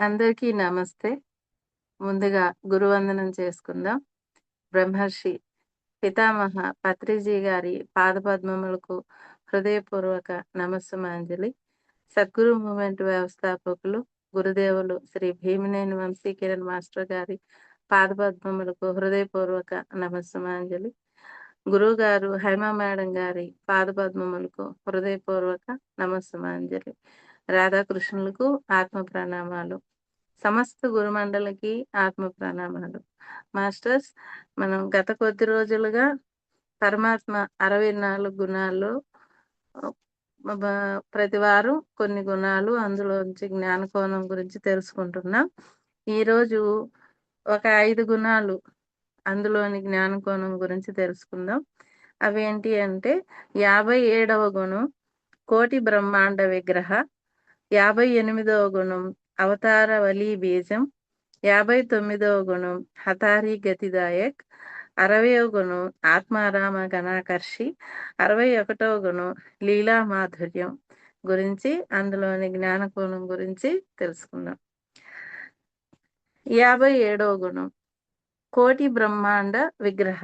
అందరికీ నమస్తే. ముందుగా గురువందనం చేసుకుందాం. బ్రహ్మర్షి పితామహ పత్రిజీ గారి పాదపద్మములకు హృదయపూర్వక నమస్సుమాంజలి. సద్గురు మూవ్‌మెంట్ వ్యవస్థాపకులు గురుదేవులు శ్రీ భీమినేని వంశీకిరణ్ మాస్టర్ గారి పాదపద్మములకు హృదయపూర్వక నమస్సుమాంజలి. గురువుగారు హైమ మేడం గారి పాదపద్మములకు హృదయపూర్వక నమస్సుమాంజలి. రాధాకృష్ణులకు ఆత్మ ప్రణామాలు. సమస్త గురుమండలికి ఆత్మ ప్రణామాలు. మాస్టర్స్, మనం గత కొద్ది రోజులుగా పరమాత్మ 64 గుణాల్లో ప్రతి వారం కొన్ని గుణాలు అందులోంచి జ్ఞానకోణం గురించి తెలుసుకుంటున్నాం. ఈరోజు ఒక 5 గుణాలు అందులోని జ్ఞానకోణం గురించి తెలుసుకుందాం. అవేంటి అంటే 57వ గుణం కోటి బ్రహ్మాండ విగ్రహ, 58వ గుణం అవతార వలీ బీజం, 59వ గుణం హతారి గతిదాయక్, 60వ గుణం ఆత్మారామ గణాకర్షి, 61వ గుణం లీలా మాధుర్యం గురించి అందులోని జ్ఞానకోణం గురించి తెలుసుకుందాం. 57వ గుణం కోటి బ్రహ్మాండ విగ్రహ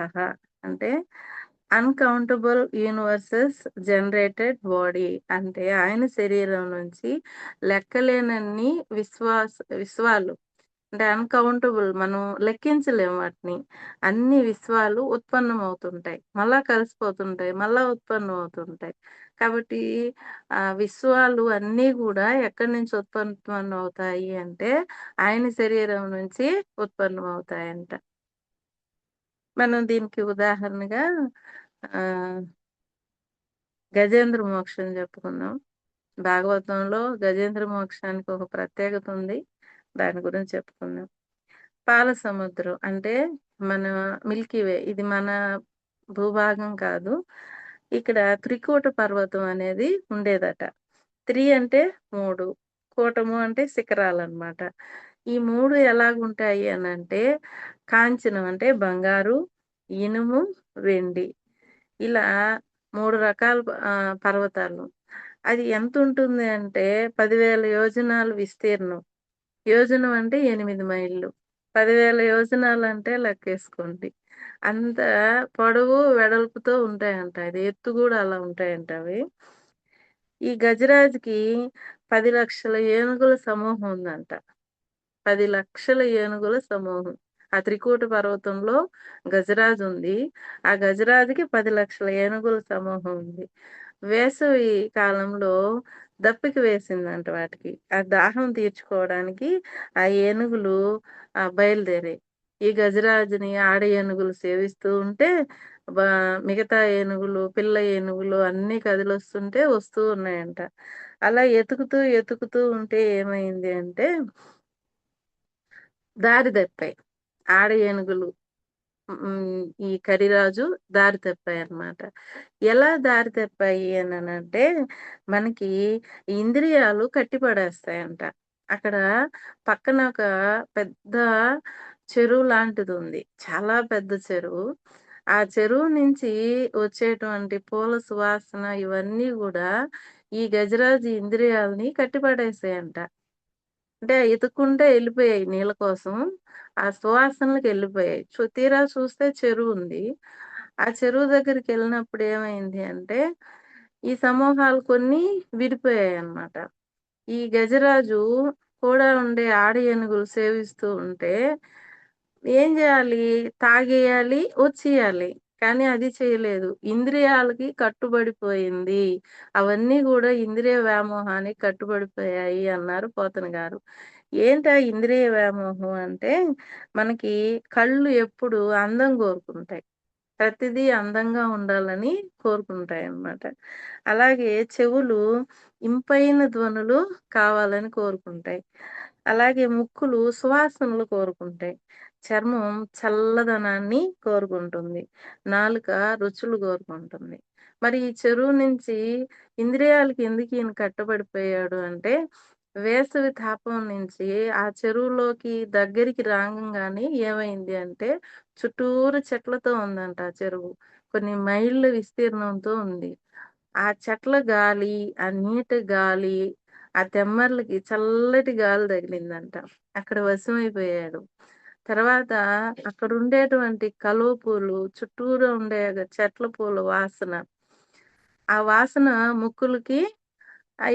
అంటే అన్కౌంటబుల్ యూనివర్సెస్ జనరేటెడ్ బాడీ, అంటే ఆయన శరీరం నుంచి లెక్కలేనన్ని విశ్వాలు, అంటే అన్కౌంటబుల్, మనం లెక్కించలేము వాటిని. అన్ని విశ్వాలు ఉత్పన్నం అవుతుంటాయి, మళ్ళా కలిసిపోతుంటాయి, మళ్ళా ఉత్పన్నం అవుతుంటాయి. కాబట్టి ఆ విశ్వాలు అన్నీ కూడా ఎక్కడి నుంచి ఉత్పన్నం అవుతాయి అంటే ఆయన శరీరం నుంచి ఉత్పన్నం అవుతాయంట. మనం దీనికి ఉదాహరణగా ఆ గజేంద్ర మోక్షం చెప్పుకుందాం. భాగవతంలో గజేంద్ర మోక్షానికి ఒక ప్రత్యేకత ఉంది, దాని గురించి చెప్పుకుందాం. పాల సముద్రం అంటే మన మిల్కీ వే, ఇది మన భూభాగం కాదు. ఇక్కడ త్రికూట పర్వతం అనేది ఉండేదట. అంటే 3, కూటము అంటే శిఖరాలు అన్నమాట. ఈ 3 ఎలాగుంటాయి అని అంటే కాంచనం అంటే బంగారు, ఇనుము, వెండి, ఇలా 3 రకాల పర్వతాలు. అది ఎంత ఉంటుంది అంటే 10,000 యోజనాలు విస్తీర్ణం. యోజనం అంటే 8 మైళ్ళు. 10,000 యోజనాలు అంటే లెక్కేసుకోండి. అంత పొడవు వెడల్పుతో ఉంటాయంట. అది ఎత్తు కూడా అలా ఉంటాయంట అవి. ఈ గజరాజుకి 10 లక్షల ఏనుగుల సమూహం ఉందంట. 10 లక్షల ఏనుగుల సమూహం. ఆ త్రికూట పర్వతంలో గజరాజు ఉంది. ఆ గజరాజుకి 10 లక్షల ఏనుగుల సమూహం ఉంది. వేసవి కాలంలో దప్పిక వేసిందంట వాటికి. ఆ దాహం తీర్చుకోవడానికి ఆ ఏనుగులు బయలుదేరాయి. ఈ గజరాజుని ఆడ ఏనుగులు సేవిస్తూ ఉంటే బా మిగతా ఏనుగులు, పిల్ల ఏనుగులు అన్నీ కదిలొస్తుంటే వస్తూ ఉన్నాయంట. అలా ఎతుకుతూ ఉంటే ఏమైంది అంటే దారి తప్పాయి. ఆడ ఏనుగులు ఈ కరిరాజు దారి తప్పాయన్నమాట. ఎలా దారి తప్పాయి అనంటే మనకి ఇంద్రియాలు కట్టిపడేస్తాయంట. అక్కడ పక్కన ఒక పెద్ద చెరువు లాంటిది ఉంది. చాలా పెద్ద చెరువు. ఆ చెరువు నుంచి వచ్చేటువంటి పూల సువాసన ఇవన్నీ గూడా ఈ గజరాజు ఇంద్రియాలని కట్టిపడేసాయంట. అంటే ఎతుక్కుంటే ఎళ్ళిపోయాయి నీళ్ళ కోసం. ఆ సువాసనలకెళ్ళిపోయాయి. తీరా చూస్తే చెరువుంది. ఆ చెరువు దగ్గరికెళ్ళినప్పుడు ఏమైంది అంటే, ఈ సమూహాలు కొన్ని విడిపోయాయన్నమాట. ఈ గజరాజు కూడా ఉండే ఆడ ఏనుగులు సేవిస్తూ ఉంటే, ఏం జేయాలి? తాగేయాలి, వచ్చేయాలి. కానీ అది చేయలేదు. ఇంద్రియాలకి కట్టుబడిపోయింది. అవన్నీ గూడా ఇంద్రియ వ్యామోహానికి కట్టుబడిపోయాయి అన్నారు పోతన గారు. ఏంటా ఇంద్రియ వ్యామోహం అంటే, మనకి కళ్ళు ఎప్పుడు అందం కోరుకుంటాయి. ప్రతిదీ అందంగా ఉండాలని కోరుకుంటాయన్నమాట. అలాగే చెవులు ఇంపైన ధ్వనులు కావాలని కోరుకుంటాయి. అలాగే ముక్కులు సువాసనలు కోరుకుంటాయి. చర్మం చల్లదనాన్ని కోరుకుంటుంది. నాలుక రుచులు కోరుకుంటుంది. మరి ఈ చెరువు నుంచి ఇంద్రియాలకి ఎందుకు ఈయన కట్టబడిపోయాడు అంటే, వేసవి తాపం నుంచి ఆ చెరువులోకి దగ్గరికి రాంగంగానే ఏమైంది అంటే చుట్టూరు చెట్లతో ఉందంట ఆ చెరువు. కొన్ని మైళ్ళ విస్తీర్ణంతో ఉంది. ఆ చెట్ల గాలి, ఆ నీటి గాలి, ఆ తెమ్మర్లకి చల్లటి గాలి తగిలిందంట. అక్కడ వశమైపోయాడు. తర్వాత అక్కడుండేటువంటి కలువ పూలు, చుట్టూరా ఉండే చెట్ల పూల వాసన, ఆ వాసన ముక్కులకి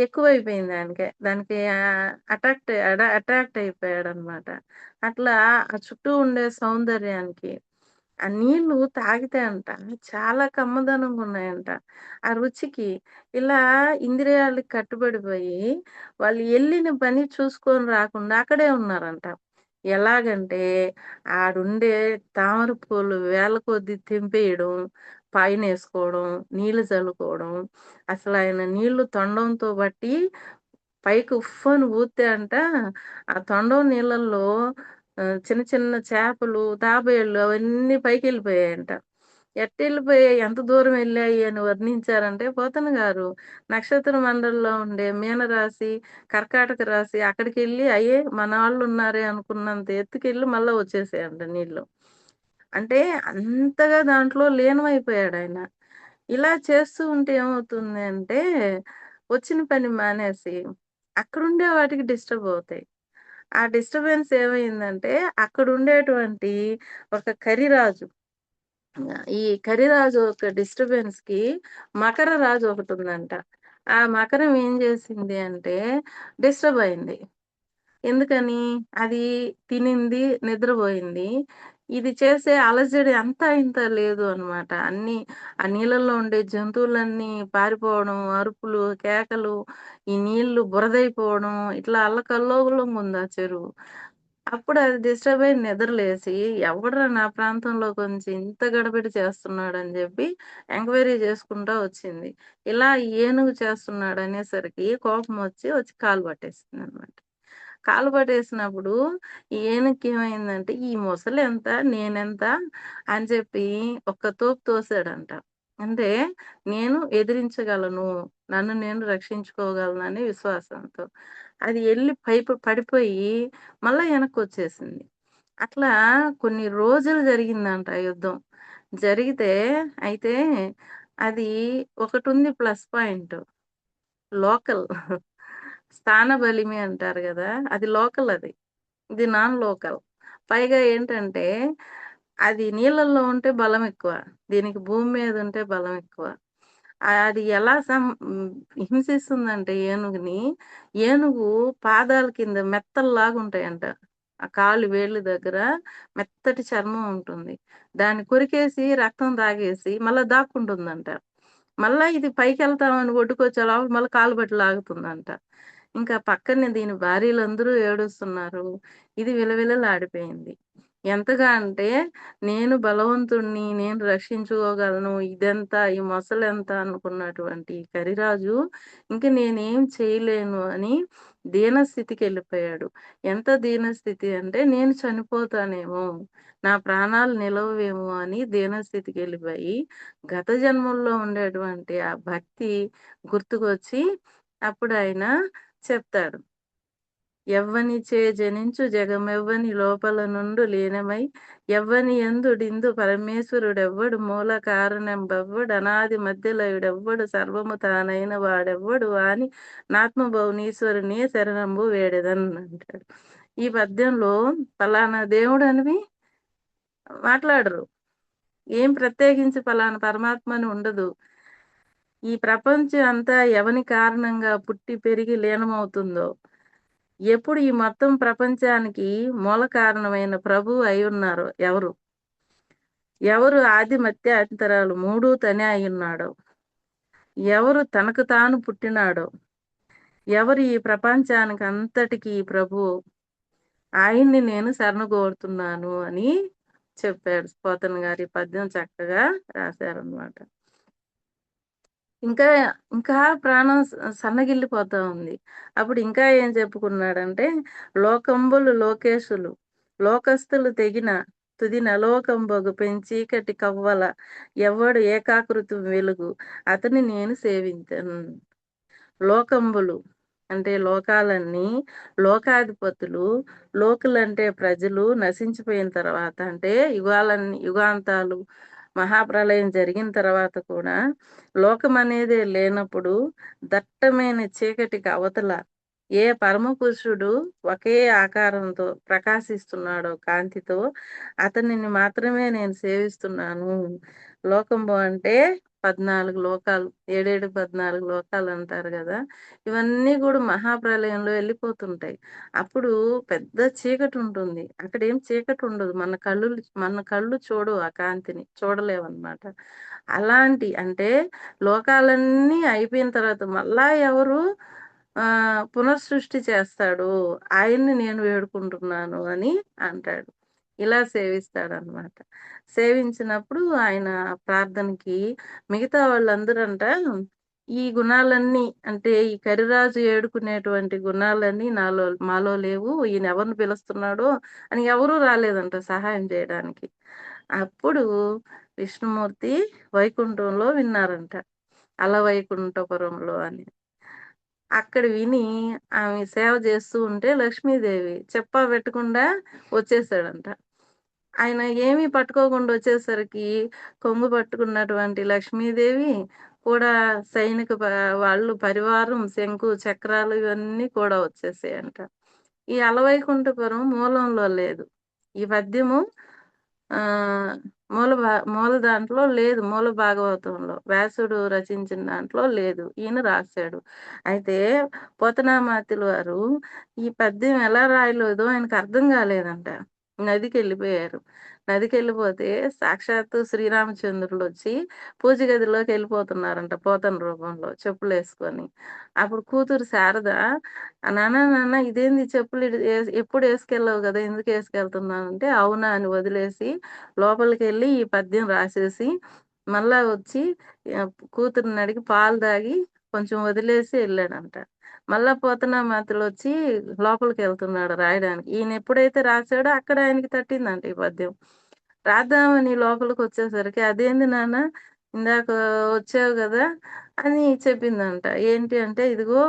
ఎక్కువైపోయింది ఆయనకి. దానికి అట్రాక్ట్ అయిపోయాడనమాట. అట్లా ఆ చుట్టూ ఉండే సౌందర్యానికి, ఆ నీళ్ళు తాగితే అంట చాలా కమ్మదనంగున్నాయంట. ఆ రుచికి ఇలా ఇంద్రియాలకి కట్టుబడిపోయి, వాళ్ళు ఎళ్ళిన పని చూసుకొని రాకుండా అక్కడే ఉన్నారంట. ఎలాగంటే, ఆడుండే తామర పూలు వేల కొద్దీ తెంపేయడం, పైనేసుకోవడం, నీళ్లు చల్లుకోవడం, అసలాయన నీళ్లు తొండంతో బట్టి పైకి ఉఫ్ఫని ఊత్తే అంట, ఆ తొండం నీళ్ళల్లో చిన్న చిన్న చేపలు, తాబేళ్ళు అవన్నీ పైకెళ్ళిపోయాయంట. ఎట్టెళ్ళిపోయాయి, ఎంత దూరం ఎళ్ళాయి అని వర్ణించారంటే పోతన గారు, నక్షత్ర మండలిలో ఉండే మీనరాశి, కర్కాటక రాశి అక్కడికెళ్ళి అయ్యే మనాళ్ళున్నారే అనుకున్నంత ఎత్తుకెళ్ళి మళ్ళా వచ్చేసాయంట నీళ్ళు. అంటే అంతగా దాంట్లో లీనమైపోయాడాయన. ఇలా చేస్తూ ఉంటే ఏమవుతుంది అంటే, వచ్చిన పని మానేసి, అక్కడుండే వాటికి డిస్టర్బ్ అవుతాయి. ఆ డిస్టర్బెన్స్ ఏమైందంటే, అక్కడుండేటువంటి ఒక కరిరాజు, ఈ కరిరాజు ఒక డిస్టర్బెన్స్‌కి మకర రాజు ఒకటుందంట. ఆ మకరం ఏం చేసింది అంటే, డిస్టర్బ్ అయింది. ఎందుకని? అది తినింది, నిద్రబోయింది. ఇది చేసే అలజడి అంతా ఇంతా లేదు అన్నమాట. ఆ నీళ్ళల్లో ఉండే జంతువులన్నీ పారిపోవడం, అరుపులు, కేకలు, ఈ నీళ్లు బురదైపోవడం, ఇట్లా అల్లకల్లోలంగుంది ఆ చెరువు. అప్పుడు అది డిస్టర్బ్ అయి నిద్రలేసి, ఎవడ్రా నా ప్రాంతంలో కొంచెం ఇంత గడబిడ చేస్తున్నాడని జెప్పి ఎంక్వైరీ చేసుకుంటా వచ్చింది. ఇలా ఏనుగు చేస్తున్నాడనేసరికి కోపమొచ్చి కాలు పట్టేసిందనమాట. కాలు పట్టేసినప్పుడు ఈ ఏనుగుకేమైందంటే, ఈ మొసలెంత, నేనెంత అని చెప్పి ఒక్క తోపు తోసాడంట. అంటే నేను ఎదిరించగలను, నన్ను నేను రక్షించుకోగలననే విశ్వాసంతో. అది ఎళ్లి పడిపోయి మళ్ళా ఎనక్కొచ్చేసింది. అట్లా కొన్ని రోజులు జరిగిందంట ఆ యుద్ధం. జరిగితే అయితే అది ఒకటుంది ప్లస్ పాయింట్. లోకల్. స్థాన బలిమి అంటారు గదా! అది లోకల్ అది. ఇది నాన్ లోకల్. పైగా ఏంటంటే, అది నీళ్ళల్లో ఉంటే బలమెక్కువ. దీనికి భూమి మీద ఉంటే బలమెక్కువ. అది ఎలా హింసిస్తుందంటే ఏనుగుని, ఏనుగు పాదాల కింద మెత్తల్లాగుంటాయంట. ఆ కాళ్ళు వేళ్ళు దగ్గర మెత్తటి చర్మం ఉంటుంది. దాన్ని కొరికేసి రక్తం తాగేసి మళ్ళా దాక్కుంటుందంట. మళ్ళా ఇది పైకెళ్తామని ఒడ్డుకొచ్చే లోపల మళ్ళా కాలు పట్టి లాగుతుందంట. ఇంకా పక్కనే దీని భార్యలందరూ ఏడుస్తున్నారు. ఇది విలవిలలాడిపోయింది. ఎంతగా అంటే, నేను బలవంతుడిని, నేను రక్షించుకోగలను, ఇదెంత, ఈ మొసలెంత అనుకున్నటువంటి ఈ కరిరాజు ఇంక నేనేం చేయలేను అని దీనస్థితికెళ్ళిపోయాడు. ఎంత దీనస్థితి అంటే, నేను చనిపోతానేమో, నా ప్రాణాలు నిలవవేమో అని దీనస్థితికెళ్ళిపోయి, గత జన్మల్లో ఉండేటువంటి ఆ భక్తి గుర్తుకొచ్చి అప్పుడాయన చెప్తాడు. ఎవ్వనిచే జనించు జగమెవ్వని లోపల నుండు లీనమై ఎవ్వని యందుడిందు పరమేశ్వరుడెవ్వడు మూల కారణంబెవ్వడు అనాది మధ్యలయుడెవ్వడు సర్వము తానైన వాడెవ్వడు అని నాత్మభౌనీశ్వరునే శరణంబు వేడెదన్ అంటాడు. ఈ పద్యంలో పలానా దేవుడనివి మాట్లాడరు. ఏం ప్రత్యేకించి పలానా పరమాత్మ అని ఉండదు. ఈ ప్రపంచం అంతా ఎవని కారణంగా పుట్టి పెరిగి లీనమవుతుందో, ఎప్పుడు ఈ మొత్తం ప్రపంచానికి మూల కారణమైన ప్రభువు అయ్యున్నారో ఎవరు? ఎవరు ఆది మధ్య అంతరాలు 3 తనే అయ్యున్నాడో, ఎవరు తనకు తాను పుట్టినాడో, ఎవరు ఈ ప్రపంచానికి అంతటికి ప్రభువో, ఆయన్ని నేను శరణు అని చెప్పాడు. పోతన గారు ఈ పద్యం చక్కగా రాశారనమాట. ఇంకా, ఇంకా ప్రాణం సన్నగిల్లిపోతా ఉంది. అప్పుడు ఇంకా ఏం చెప్పుకున్నాడంటే, లోకంబులు లోకేశులు, లోకస్తులు తెగిన తుది నలోకంబగు పెంచీకటి కవ్వల, ఎవ్వడు ఏకాకృతి వెలుగు, అతని నేను సేవించెన్. లోకంబులు అంటే లోకాలన్నీ, లోకాధిపతులు, లోకులంటే ప్రజలు నశించిపోయిన తర్వాత అంటే యుగాంతాలు, మహాప్రళయం జరిగిన తర్వాత కూడా లోకమనేదే లేనప్పుడు దట్టమైన చీకటికి అవతల ఏ పరమ పురుషుడు ఒకే ఆకారంతో ప్రకాశిస్తున్నాడో కాంతితో, అతనిని మాత్రమే నేను సేవిస్తున్నాను. లోకంబు అంటే 14 లోకాలు. ఏడేడు 14 లోకాలంటారు గదా! ఇవన్నీ గూడా మహాప్రళయంలో ఎళ్ళిపోతుంటాయి. అప్పుడు పెద్ద చీకటుంటుంది. అక్కడేం చీకటుండదు. మన కళ్ళు చూడవు ఆ కాంతిని. చూడలేవనమాట. అలాంటి అంటే లోకాలన్నీ అయిపోయిన తర్వాత మళ్ళా ఎవరు పునఃసృష్టి చేస్తాడు. ఆయన్ని నేను వేడుకుంటున్నాను అని అంటాడు. ఇలా సేవిస్తాడనమాట. సేవించినప్పుడు ఆయన ప్రార్థనకి మిగతా వాళ్ళందరంట ఈ గుణాలన్నీ అంటే ఈ కరిరాజు ఏడుకునేటువంటి గుణాలన్నీ మాలో లేవు. ఈయన ఎవరిని పిలుస్తున్నాడో అని ఎవరూ రాలేదంట సహాయం చేయడానికి. అప్పుడు విష్ణుమూర్తి వైకుంఠంలో విన్నారంట. అలవైకుంఠపురంలో అని. అక్కడ విని ఆమె సేవ చేస్తూ ఉంటే లక్ష్మీదేవి చెప్పా పెట్టకుండా వచ్చేసాడంట. ఆయన ఏమీ పట్టుకోకుండా వచ్చేసరికి కొంగు పట్టుకున్నటువంటి లక్ష్మీదేవి కూడా సైనిక వాళ్ళు పరివారం శంకు, చక్రాలు ఇవన్నీ కూడా వచ్చేసాయంట. ఈ అలవైకుంఠపురం మూలంలో లేదు. ఈ పద్యము ఆహ్, మూల దాంట్లో లేదు. మూల భాగవతంలో. వ్యాసుడు రచించిన దాంట్లో లేదు. ఈయన రాసాడు. అయితే పోతనామాత్యులు వారు ఈ పద్యం ఎలా రాయలేదో ఆయనకు అర్థం కాలేదంట. నదికెళ్ళిపోయారు. నదికెళ్ళిపోతే సాక్షాత్తు శ్రీరామచంద్రులొచ్చి పూజ గదిలోకెళ్ళిపోతున్నారంట పోతన రూపంలో చెప్పులేసుకొని. అప్పుడు కూతురు శారద నాన్న నాన్న ఇదేంది చెప్పులు ఎప్పుడు ఏసుకెళ్ళవు గదా! ఎందుకు ఏసుకెళ్తున్నావంటే, అవునా అని వదిలేసి లోపలికెళ్ళి ఈ పద్యం రాసేసి, మళ్ళా వచ్చి కూతురిని అడిగి పాలు తాగి కొంచెం వదిలేసి ఎళ్ళాడంట. మళ్ళా పోతనామాత్యులొచ్చి లోపలికెళ్తున్నాడు రాయడానికి. ఈయన ఎప్పుడైతే రాసాడో అక్కడ ఆయనకి తట్టిందంట ఈ పద్యం. రాద్దామని లోపలికొచ్చేసరికి, "అదేంది నాన్న ఇందాక వచ్చావు గదా!" అని చెప్పిందంట. ఏంటి అంటే, "ఇదిగో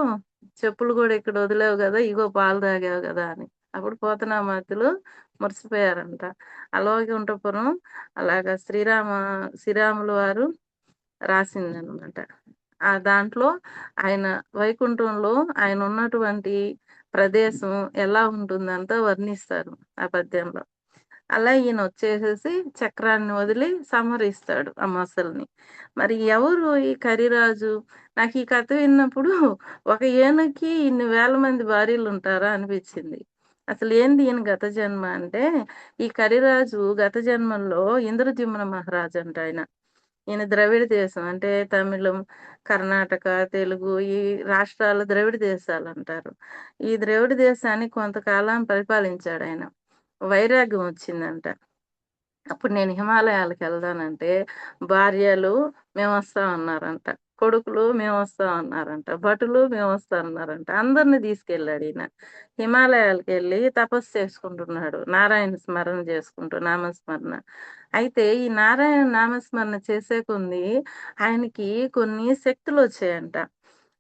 చెప్పులు గూడా ఇక్కడ వదిలావు గదా! ఇగో పాలు తాగావు గదా!" అని. అప్పుడు పోతనామాత్యులు మురిసిపోయారంట. అలవైకుంఠపురం అలాగా శ్రీరాములు వారు రాసిందనమాట. దాంట్లో ఆయన వైకుంఠంలో ఆయనున్నటువంటి ప్రదేశం ఎలా ఉంటుందంతా వర్ణిస్తారు ఆ పద్యంలో. అలా ఈయనొచ్చేసేసి చక్రాన్ని వదిలి సంహరిస్తాడు ఆ మొసలిని. మరి ఎవరు ఈ కరిరాజు? నాకీ కథ విన్నప్పుడు ఒక ఏనుగుకి ఇన్ని వేల మంది భార్యలుంటారా అనిపిచ్చింది. అసలేంది ఈయన గత జన్మ అంటే, ఈ కరిరాజు గత జన్మల్లో ఇంద్రద్యుమ్న మహారాజంట ఆయన. ఈయన ద్రవిడ దేశం అంటే తమిళం, కర్ణాటక, తెలుగు ఈ రాష్ట్రాలు ద్రవిడ దేశాలంటారు. ఈ ద్రవిడ దేశాన్ని కొంతకాలం పరిపాలించాడాయన. వైరాగ్యం వచ్చిందంట. అప్పుడు నేను హిమాలయాలకెళ్తానంటే, భార్యలు మేమొస్తాం అన్నారంట. కొడుకులు మేమొస్తాం అన్నారంట. భటులు మేమొస్తాం అన్నారంట. అందరిని తీసుకెళ్ళాడీయన. హిమాలయాలకెళ్ళి తపస్సు చేసుకుంటున్నాడు. నారాయణ స్మరణ చేసుకుంటూ నామస్మరణ. అయితే ఈ నారాయణ నామస్మరణ చేసే కొంది ఆయనకి కొన్ని శక్తులొచ్చాయంట.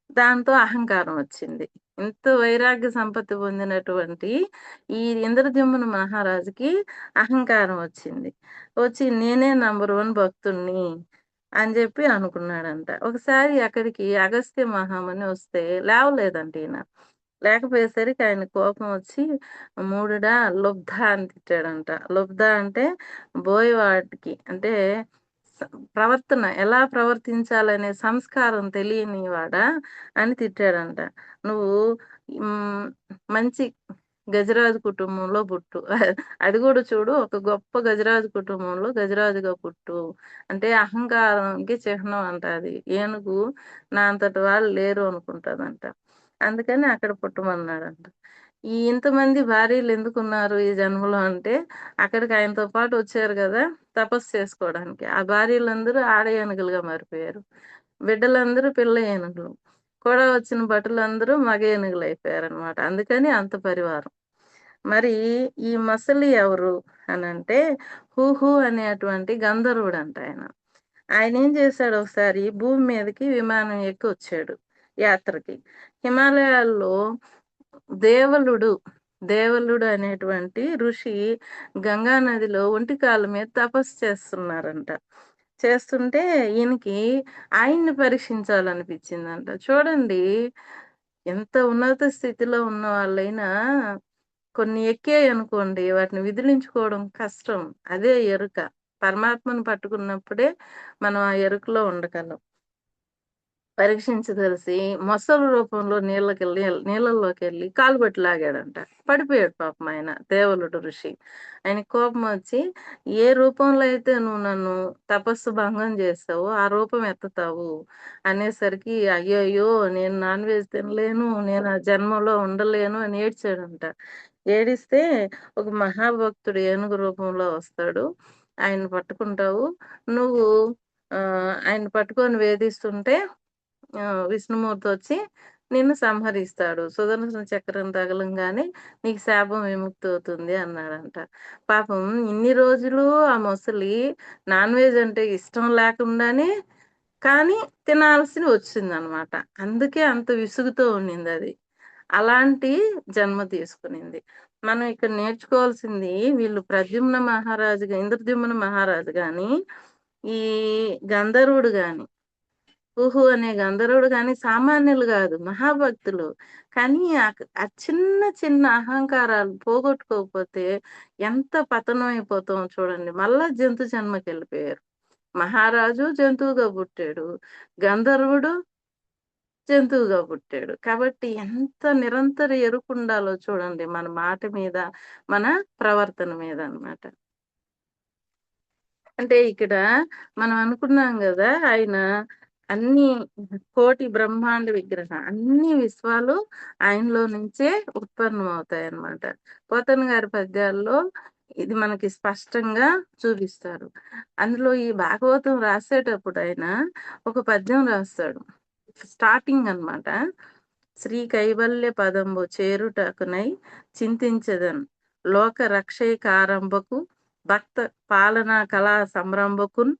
దాంతో అహంకారం వచ్చింది. ఎంతో వైరాగ్య సంపత్తి పొందినటువంటి ఈ ఇంద్రద్యుమ్న మహారాజుకి అహంకారం వచ్చింది. వచ్చి నేనే నంబర్ 1 భక్తుడిని అని జెప్పి అనుకున్నాడంట. ఒకసారి అక్కడికి అగస్త్య మహాముని వస్తే లేవలేదంట ఈయన. లేకపోయేసరికి ఆయనకి కోపం వచ్చి మూఢుడా లుబ్ధ అని తిట్టాడంట. లుబ్ధ అంటే బోయవాడికి అంటే స ప్రవర్తన ఎలా ప్రవర్తించాలనే సంస్కారం తెలియని వాడా అని తిట్టాడంట. నువ్వు హ్మ్. మంచి గజరాజు కుటుంబంలో పుట్టు. అది గూడా చూడు ఒక గొప్ప గజరాజు కుటుంబంలో గజరాజుగా పుట్టు. అంటే అహంకారానికి చిహ్నం అంట అది. ఏనుగు నా అంతటి వాళ్ళు లేరు అనుకుంటదంట. అందుకని అక్కడ పుట్టమన్నాడంట. ఈ ఇంతమంది భార్యలెందుకున్నారు ఈ జన్మలో అంటే, అక్కడికి ఆయనతో పాటు వచ్చారు గదా! తపస్సు చేసుకోవడానికి. ఆ భార్యలందరూ ఆడ ఏనుగులుగా మారిపోయారు. బిడ్డలందరూ పిల్ల ఏనుగులు. కూడా వచ్చిన భటులందరూ మగ ఏనుగులయిపోయారనమాట. అందుకని అంత పరివారం. మరి ఈ మొసలి ఎవరు అనంటే, హుహు అనేటువంటి గంధర్వుడంట ఆయన. ఆయనేం చేశాడు ఒకసారి భూమి మీదకి విమానం ఎక్కి వచ్చాడు యాత్రకి. హిమాలయాల్లో దేవలుడు, దేవలుడు అనేటువంటి ఋషి గంగా నదిలో ఒంటి కాళ్ళ మీద తపస్సు చేస్తున్నారంట. చేస్తుంటే ఈయనకి ఆయన్ని పరీక్షించాలనిపించిందంట. చూడండి ఎంత ఉన్నత స్థితిలో ఉన్న వాళ్ళైనా కొన్ని ఎక్కాయనుకోండి వాటిని విదిలించుకోవడం కష్టం. అదే ఎరుక. పరమాత్మను పట్టుకున్నప్పుడే మనం ఆ ఎరుకలో ఉండగలం. పరీక్షించదలిసి మొసలి రూపంలో నీళ్ళల్లోకెళ్ళి కాలు పట్టి లాగాడంట. పడిపోయాడు పాపం ఆయన. దేవలుడు ఋషి. ఆయనకి కోపమొచ్చి, "ఏ రూపంలో అయితే నువ్వు నన్ను తపస్సు భంగం చేసావో, ఆ రూపం ఎత్తుతావు" అనేసరికి, అయ్యయ్యో! నేను నాన్ వెజ్ తినలేను. నేను ఆ జన్మలో ఉండలేను అని ఏడ్చాడంట. ఏడిస్తే ఒక మహాభక్తుడు ఏనుగు రూపంలో వస్తాడు. ఆయన్ని పట్టుకుంటావు. నువ్వు ఆయన్ని పట్టుకొని వేధిస్తుంటే విష్ణుమూర్తొచ్చి నిన్ను సంహరిస్తాడు. సుదర్శన చక్రం తగలంగానే నీకు శాపం విముక్తవుతుంది అన్నాడంట. పాపం ఇన్ని రోజులు ఆ మొసలి నాన్ వెజ్ అంటే ఇష్టం లేకుండానే కానీ తినాల్సి వచ్చిందనమాట. అందుకే అంత విసుగుతో ఉండిందది. అలాంటి జన్మ తీసుకునింది. మనం ఇక్కడ నేర్చుకోవాల్సింది వీళ్ళు ఇంద్రద్యుమ్న మహారాజు గాని, ఈ గంధర్వుడు గాని కుహు అనే గంధర్వుడు గాని సామాన్యులు గాదు. మహాభక్తులు. కానీ ఆ చిన్న చిన్న అహంకారాలు పోగొట్టుకోకపోతే ఎంత పతనం అయిపోతామో చూడండి. మళ్ళా జంతు జన్మకెళ్ళిపోయారు. మహారాజు జంతువుగా పుట్టాడు. గంధర్వుడు జంతువుగా పుట్టాడు. కాబట్టి ఎంత నిరంతర ఎరుకుండాలో చూడండి మన మాట మీద, మన ప్రవర్తన మీద అన్నమాట. అంటే ఇక్కడ మనం అనుకున్నాం గదా! ఆయన అన్ని కోటి బ్రహ్మాండ విగ్రహం. అన్ని విశ్వాలు ఆయనలో నుంచే ఉత్పన్నమవుతాయన్నమాట. పోతన గారి పద్యాల్లో ఇది మనకి స్పష్టంగా చూపిస్తారు. అందులో ఈ భాగవతం రాసేటప్పుడు ఆయన ఒక పద్యం రాస్తాడు. స్టార్టింగ్ అన్నమాట. శ్రీ కైవల్య పదంబు చేరుటకునై చింతించెదన్ లోక రక్షైకారంభకు భక్త పాలనా కళా సంరంభకున్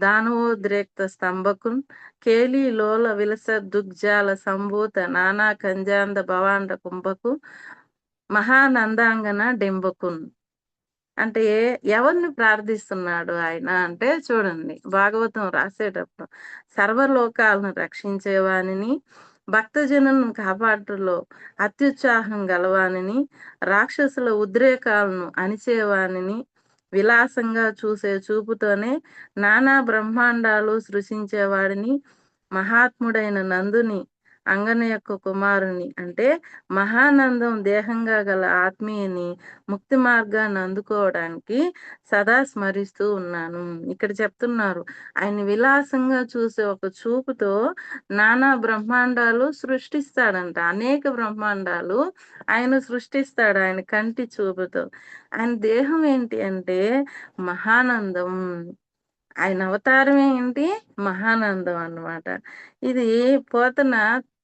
దానవోద్రేక్త స్తంభకున్ కేలి లోల విలస దుగ్జాల సంభూత నానా కంజాంద భవాండ కుంభకు మహానందాంగన డెంబకున్. అంటే ఎవరిని ప్రార్థిస్తున్నాడు ఆయన అంటే చూడండి భాగవతం రాసేటప్పుడు సర్వలోకాలను రక్షించేవానిని భక్తజనులను కాపాడుటలో అత్యుత్సాహం గలవానిని రాక్షసుల ఉద్రేకాలను అణిచేవానిని విలాసంగా చూసే చూపుతోనే నానా బ్రహ్మాండాలు సృష్టించేవాడిని మహాత్ముడైన నందుని అంగన యొక్క కుమారుని అంటే మహానందం దేహంగా గల ఆత్మీయని ముక్తి మార్గాన్ని అందుకోవడానికి సదా స్మరిస్తూ ఉన్నాను. ఇక్కడ చెప్తున్నారు ఆయన విలాసంగా చూసే ఒక చూపుతో నానా బ్రహ్మాండాలు సృష్టిస్తాడంట. అనేక బ్రహ్మాండాలు ఆయన సృష్టిస్తాడు ఆయన కంటి చూపుతో. ఆయన దేహం ఏంటి అంటే మహానందం. ఆయన అవతారమే ఏంటి మహానందం అన్నమాట. ఇది పోతన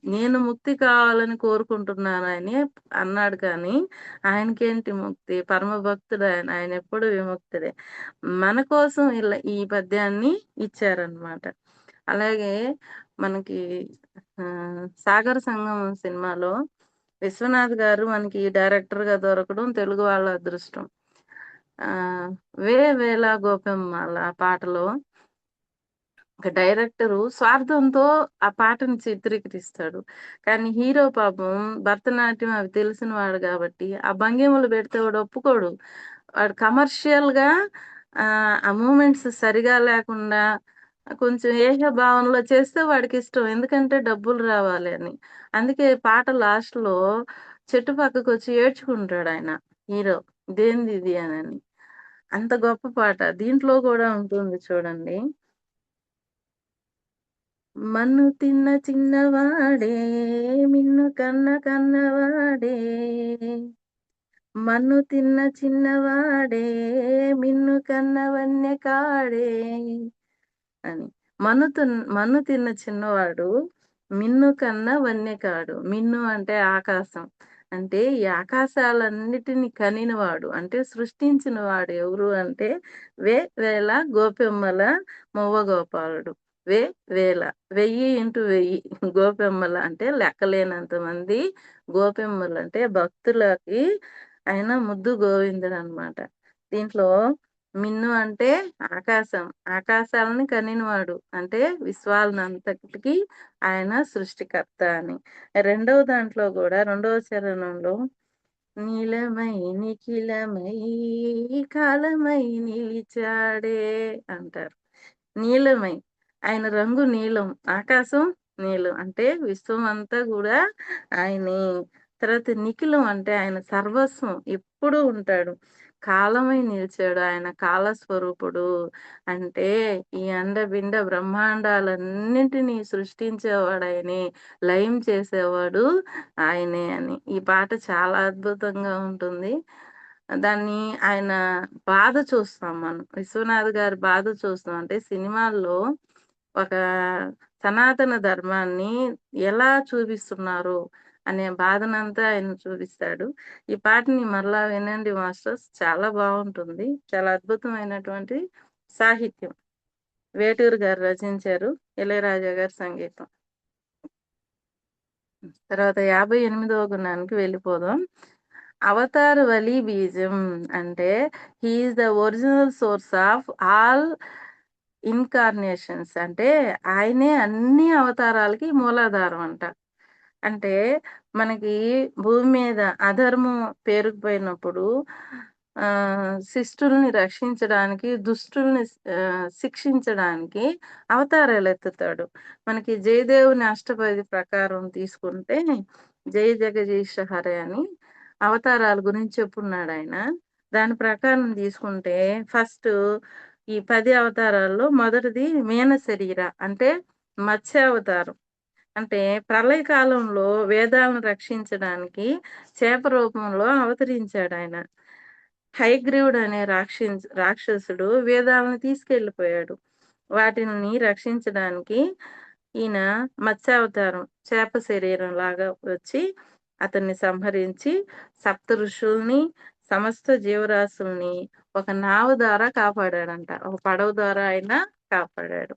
నేను ముక్తి కావాలని కోరుకుంటున్నాను అని అన్నాడు కానీ ఆయనకేంటి ముక్తి పరమ భక్తుడు ఆయన ఆయన ఎప్పుడు విముక్తుడే. మన కోసం ఇలా ఈ పద్యాన్ని ఇచ్చారనమాట. అలాగే మనకి సాగర సంగమం సినిమాలో విశ్వనాథ్ గారు మనకి డైరెక్టర్ గా దొరకడం తెలుగు వాళ్ళ అదృష్టం. ఆ వేల గోపెమ్మాల ఆ పాటలో ఒక డైరెక్టరు స్వార్థంతో ఆ పాటను చిత్రీకరిస్తాడు. కానీ హీరో పాపం భరతనాట్యం అవి తెలిసిన వాడు కాబట్టి ఆ భంగిమలు పెడితే వాడు ఒప్పుకోడు. వాడు కమర్షియల్‌గా ఆ మూవ్‌మెంట్స్ సరిగా లేకుండా కొంచెం ఏహ్య భావనలో చేస్తే వాడికిష్టం. ఎందుకంటే డబ్బులు రావాలి అని. అందుకే పాట లాస్ట్‌లో చెట్టు పక్కకొచ్చి ఏడ్చుకుంటాడాయన హీరో. ఇదేందిది అనని. అంత గొప్ప పాట. దీంట్లో కూడా ఉంటుంది చూడండి. మన్ను తిన్న చిన్నవాడే మిన్ను కన్న కన్నవాడే మన్ను తిన్న చిన్నవాడే మిన్ను కన్న వన్నె కాడే అని. మన్ను తిన్న చిన్నవాడు మిన్ను కన్న వన్నె కాడు. మిన్ను అంటే ఆకాశం. అంటే ఈ ఆకాశాలన్నిటిని కనినవాడు. అంటే సృష్టించిన వాడు ఎవరు అంటే వేల గోపెమ్మల మువ్వగోపాలుడు. వేల 1000 ఇంటూ 1000 గోపెమ్మల అంటే లెక్కలేనంత మంది గోపెమ్మలు అంటే భక్తులకి ఆయన ముద్దు గోవిందుడు అన్నమాట. దీంట్లో మిన్ను అంటే ఆకాశం. ఆకాశాలను కనినవాడు. అంటే విశ్వాలనంతటికి ఆయన సృష్టికర్త అని. రెండవ దాంట్లో గూడా రెండవ చరణంలో నీలమై నిఖిలమై కాలమై నిలిచాడే అంటారు. నీలమై ఆయన రంగు నీలం. ఆకాశం నీలం. అంటే విశ్వం అంతా గూడా ఆయనే. తర్వాత నిఖిలం అంటే ఆయన సర్వస్వం. ఎప్పుడూ ఉంటాడు. కాలమై నిలిచాడు. ఆయన కాలస్వరూపుడు. అంటే ఈ అండపిండ బ్రహ్మాండాలన్నింటినీ సృష్టించేవాడాయనే. లయం చేసేవాడు ఆయనే అని. ఈ పాట చాలా అద్భుతంగా ఉంటుంది. దాన్ని ఆయన బాధ చూస్తాం మనం. విశ్వనాథ్ గారి బాధ చూస్తాం. అంటే సినిమాల్లో ఒక సనాతన ధర్మాన్ని ఎలా చూపిస్తున్నారు అనే బాధనంతా ఆయన చూపిస్తాడు. ఈ పాటని మరలా వినండి మాస్టర్స్. చాలా బావుంటుంది. చాలా అద్భుతమైనటువంటి సాహిత్యం. వేటూరు గారు రచించారు. ఇళయరాజా గారి సంగీతం. తర్వాత 58వ గుణానికి వెళ్ళిపోదాం. అవతార వలి బీజం అంటే he is the original source of all incarnations. అంటే ఆయనే అన్ని అవతారాలకి మూలాధారం అంట. అంటే మనకి భూమి మీద అధర్మం పేరుకుపోయినప్పుడు శిష్టుల్ని రక్షించడానికి, దుష్టుల్ని శిక్షించడానికి అవతారాలెత్తుతాడు. మనకి జయదేవుని అష్టపది ప్రకారం తీసుకుంటే, జయ జగదీశ హరే అని అవతారాల గురించి చెప్పున్నాడాయన. దాని ప్రకారం తీసుకుంటే ఫస్టు ఈ 10 అవతారాల్లో మొదటిది మీన శరీర అంటే మత్స్యావతారం. అంటే ప్రళయకాలంలో వేదాలను రక్షించడానికి చేప రూపంలో అవతరించాడాయన. హయగ్రీవుడు అనే రాక్షసుడు వేదాలను తీసుకెళ్ళిపోయాడు. వాటిని రక్షించడానికి ఈయన మత్స్యావతారం చేప శరీరం లాగా వచ్చి అతన్ని సంహరించి సప్త ఋషుల్ని, సమస్త జీవరాశుల్ని ఒక నావ ద్వారా కాపాడాడంట. ఒక పడవ ద్వారా ఆయన కాపాడాడు.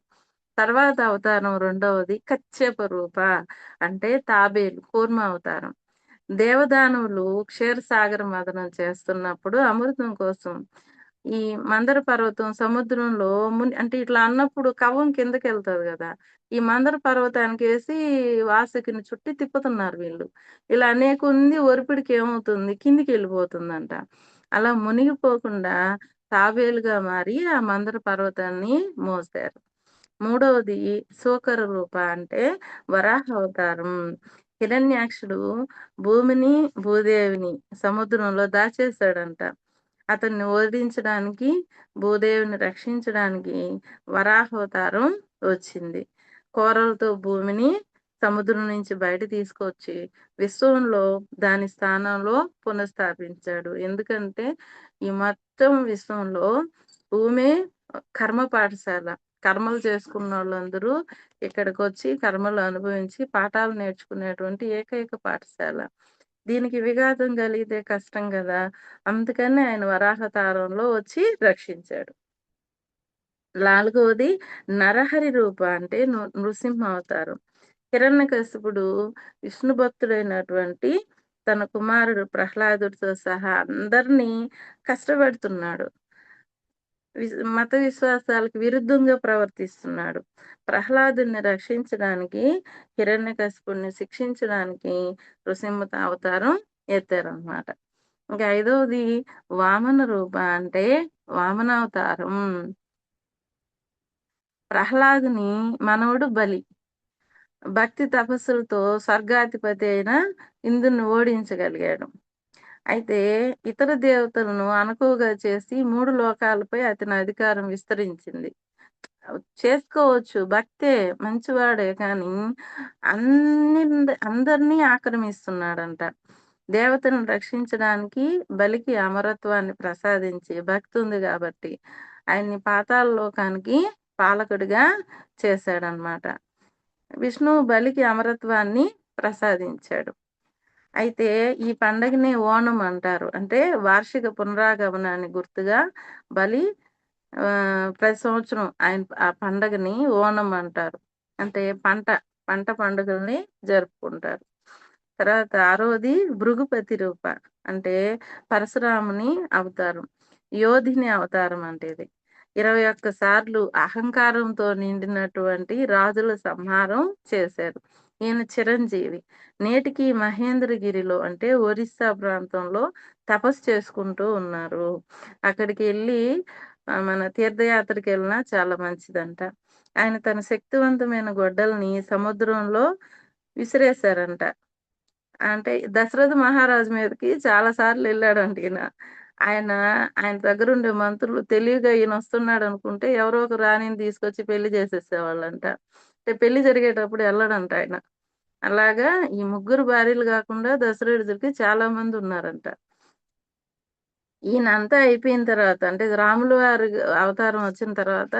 తర్వాత అవతారం రెండవది కచ్చేప రూప అంటే తాబేలు కూర్మ అవతారం. దేవదానవులు క్షీరసాగర మథనం చేస్తున్నప్పుడు అమృతం కోసం ఈ మందర పర్వతం సముద్రంలో అంటే ఇట్లా అన్నప్పుడు కవ్వం కిందకెళ్తది గదా! ఈ మందర పర్వతానికేసి వాసుకిని చుట్టి తిప్పుతున్నారు వీళ్ళు. ఇలా అనేకొంది ఒరిపిడికి ఏమవుతుంది కిందికెళ్ళిపోతుందంట. అలా మునిగిపోకుండా తాబేలుగా మారి ఆ మందర పర్వతాన్ని మోసారు. మూడవది సూకర రూప అంటే వరాహ అవతారం. హిరణ్యాక్షుడు భూమిని, భూదేవిని సముద్రంలో దాచేశాడంట. అతన్ని ఓడించడానికి, భూదేవిని రక్షించడానికి వరాహవతారం వచ్చింది. కోరలతో భూమిని సముద్రం నుంచి బయట తీసుకొచ్చి విశ్వంలో దాని స్థానంలో పునఃస్థాపించాడు. ఎందుకంటే ఈ మొత్తం విశ్వంలో భూమే కర్మ పాఠశాల. కర్మలు చేసుకున్నోళ్ళందరూ ఇక్కడికొచ్చి కర్మలు అనుభవించి పాఠాలు నేర్చుకునేటువంటి ఏకైక పాఠశాల. దీనికి విఘాతం కలిగితే కష్టం గదా! అందుకని ఆయన వరాహతారంలో వచ్చి రక్షించాడు. నాలుగవది నరహరి రూప అంటే నృసింహ అవతారం. హిరణ్యకశిపుడు విష్ణు భక్తుడైనటువంటి తన కుమారుడు ప్రహ్లాదుడితో సహా అందరినీ కష్టపెడుతున్నాడు. మత విశ్వాసాలకు విరుద్ధంగా ప్రవర్తిస్తున్నాడు. ప్రహ్లాదుని రక్షించడానికి, హిరణ్యకశిపుడిని శిక్షించడానికి నృసింహ అవతారం ఎత్తారనమాట. ఇంక ఐదవది వామన రూప అంటే వామనావతారం. ప్రహ్లాదుని మనవడు బలి. భక్తి తపస్సులతో స్వర్గాధిపతి అయిన ఇంద్రుని ఓడించగలిగాడు. అయితే ఇతర దేవతలను అణకువగా చేసి 3 లోకాలపై అతని అధికారం విస్తరించింది. చేసుకోవచ్చు. భక్తే మంచివాడే కానీ అందరినీ ఆక్రమిస్తున్నాడంట. దేవతను రక్షించడానికి బలికి అమరత్వాన్ని ప్రసాదించి భక్తి ఉంది గాబట్టి ఆయన్ని పాతాళ లోకానికి పాలకుడిగా చేశాడనమాట. విష్ణువు బలికి అమరత్వాన్ని ప్రసాదించాడు. అయితే ఈ పండగని ఓణం అంటారు. అంటే వార్షిక పునరాగమనాన్ని గుర్తుగా బలి ప్రతి సంవత్సరం ఆయన ఆ పండగని ఓణం అంటారు. అంటే పంట పండుగల్ని జరుపుకుంటారు. తర్వాత ఆరోది భృగుపతి రూప అంటే పరశురాముని అవతారం. యోధిని అవతారం అంటే ఇది. 21 సార్లు అహంకారంతో నిండినటువంటి రాజుల సంహారం చేశారు. ఈయన చిరంజీవి. నేటికి మహేంద్రగిరిలో అంటే ఒరిస్సా ప్రాంతంలో తపస్సు చేసుకుంటూ ఉన్నారు. అక్కడికెళ్ళి మన తీర్థయాత్రకెళ్ళినా చాలా మంచిదంట. ఆయన తన శక్తివంతమైన గొడ్డలిని సముద్రంలో విసిరేశారంట. అంటే దశరథ మహారాజు మీదకి చాలా సార్లెళ్ళాడంట ఈయన. ఆయన, ఆయన దగ్గరుండే మంత్రులు తెలివిగా ఈయనొస్తున్నాడనుకుంటే ఎవరో ఒక రాణిని తీసుకొచ్చి పెళ్లి చేసేసేవాళ్ళంట. అంటే పెళ్లి జరిగేటప్పుడు ఎళ్ళడంట ఆయన. అలాగా ఈ ముగ్గురు భార్యలు గాకుండా దశరథుడికి చాలా మందున్నారంట. ఈయనంతా అయిపోయిన తర్వాత అంటే రాములు వారి అవతారం వచ్చిన తర్వాత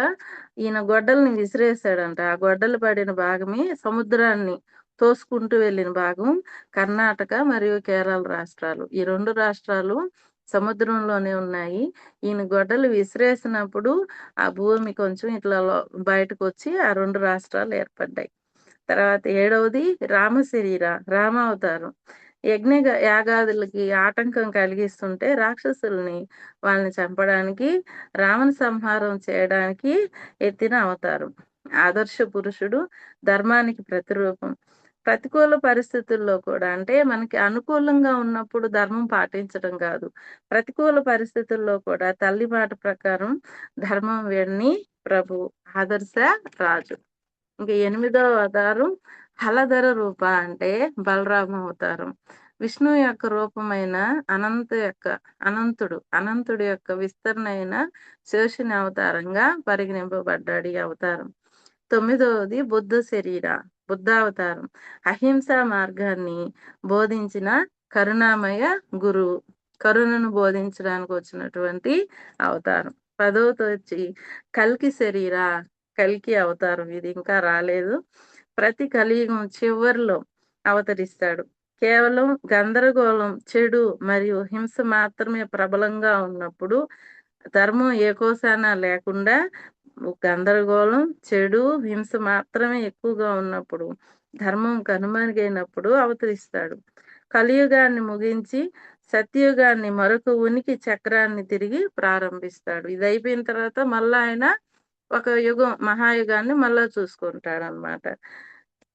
ఈయన గొడ్డలిని విసిరేసాడంట. ఆ గొడ్డలి పడిన భాగమే సముద్రాన్ని తోసుకుంటూ వెళ్ళిన భాగం కర్ణాటక మరియు కేరళ రాష్ట్రాలు. ఈ 2 రాష్ట్రాలు సముద్రంలోనే ఉన్నాయి. ఈయన గొడ్డలి విసిరేసినప్పుడు ఆ భూమి కొంచెం ఇట్లా బయటకొచ్చి ఆ 2 రాష్ట్రాలు ఏర్పడ్డాయి. తర్వాత ఏడవది రామావతారం. యాగాదులకి ఆటంకం కలిగిస్తుంటే రాక్షసుల్ని వాళ్ళని చంపడానికి, రావణ సంహారం చేయడానికి ఎత్తిన అవతారం. ఆదర్శ పురుషుడు, ధర్మానికి ప్రతిరూపం. ప్రతికూల పరిస్థితుల్లో కూడా అంటే మనకి అనుకూలంగా ఉన్నప్పుడు ధర్మం పాటించడం కాదు. ప్రతికూల పరిస్థితుల్లో కూడా తల్లి మాట ప్రకారం ధర్మం వీడని ప్రభువు. ఆదర్శ రాజు. ఇంక 8వ అవతారం హలధర రూప అంటే బలరామ అవతారం. విష్ణువు యొక్క రూపమైన అనంతుడు యొక్క విస్తరణ అయిన శేషుని అవతారంగా పరిగణింపబడ్డాడు ఈ అవతారం. 9వది బుద్ధావతారం. అహింసా మార్గాన్ని బోధించిన కరుణామయ గురువు. కరుణను బోధించడానికి వచ్చినటువంటి అవతారం. 10వది వచ్చి కల్కి అవతారం. ఇది ఇంకా రాలేదు. ప్రతి కలియుగం చివర్లో అవతరిస్తాడు. కేవలం గందరగోళం, చెడు మరియు హింస మాత్రమే ప్రబలంగా ఉన్నప్పుడు, ధర్మం ఏ కోశానా లేకుండా గందరగోళం, చెడు, హింస మాత్రమే ఎక్కువగా ఉన్నప్పుడు, ధర్మం కనుమరుగైనప్పుడు అవతరిస్తాడు. కలియుగాన్ని ముగించి సత్యయుగాన్ని మరొక ఉనికి చక్రాన్ని తిరిగి ప్రారంభిస్తాడు. ఇది అయిపోయిన తర్వాత మళ్ళా ఆయన ఒక యుగం మహాయుగాన్ని మళ్ళా చూసుకుంటాడనమాట.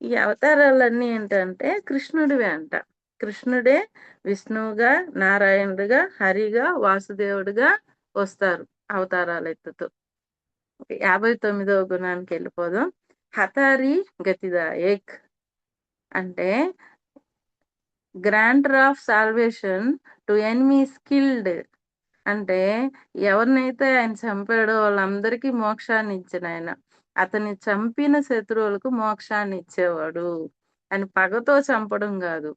ఈ అవతారాలన్నీ ఏంటంటే కృష్ణుడివే అంట. కృష్ణుడే విష్ణువుగా, నారాయణుడిగా, హరిగా, వాసుదేవుడిగా వస్తారు అవతారాలు ఎత్తుతూ. 59వ గుణానికి వెళ్ళిపోదాం. హతారి గతిదాయక్ అంటే granter of salvation to enemies killed. అంటే ఎవరినైతే ఆయన చంపాడో వాళ్ళందరికీ మోక్షాన్ని ఇచ్చిన ఆయన. అతన్ని చంపిన శత్రువులకు మోక్షాన్ని ఇచ్చేవాడు. ఆయన పగతో చంపడం కాదు,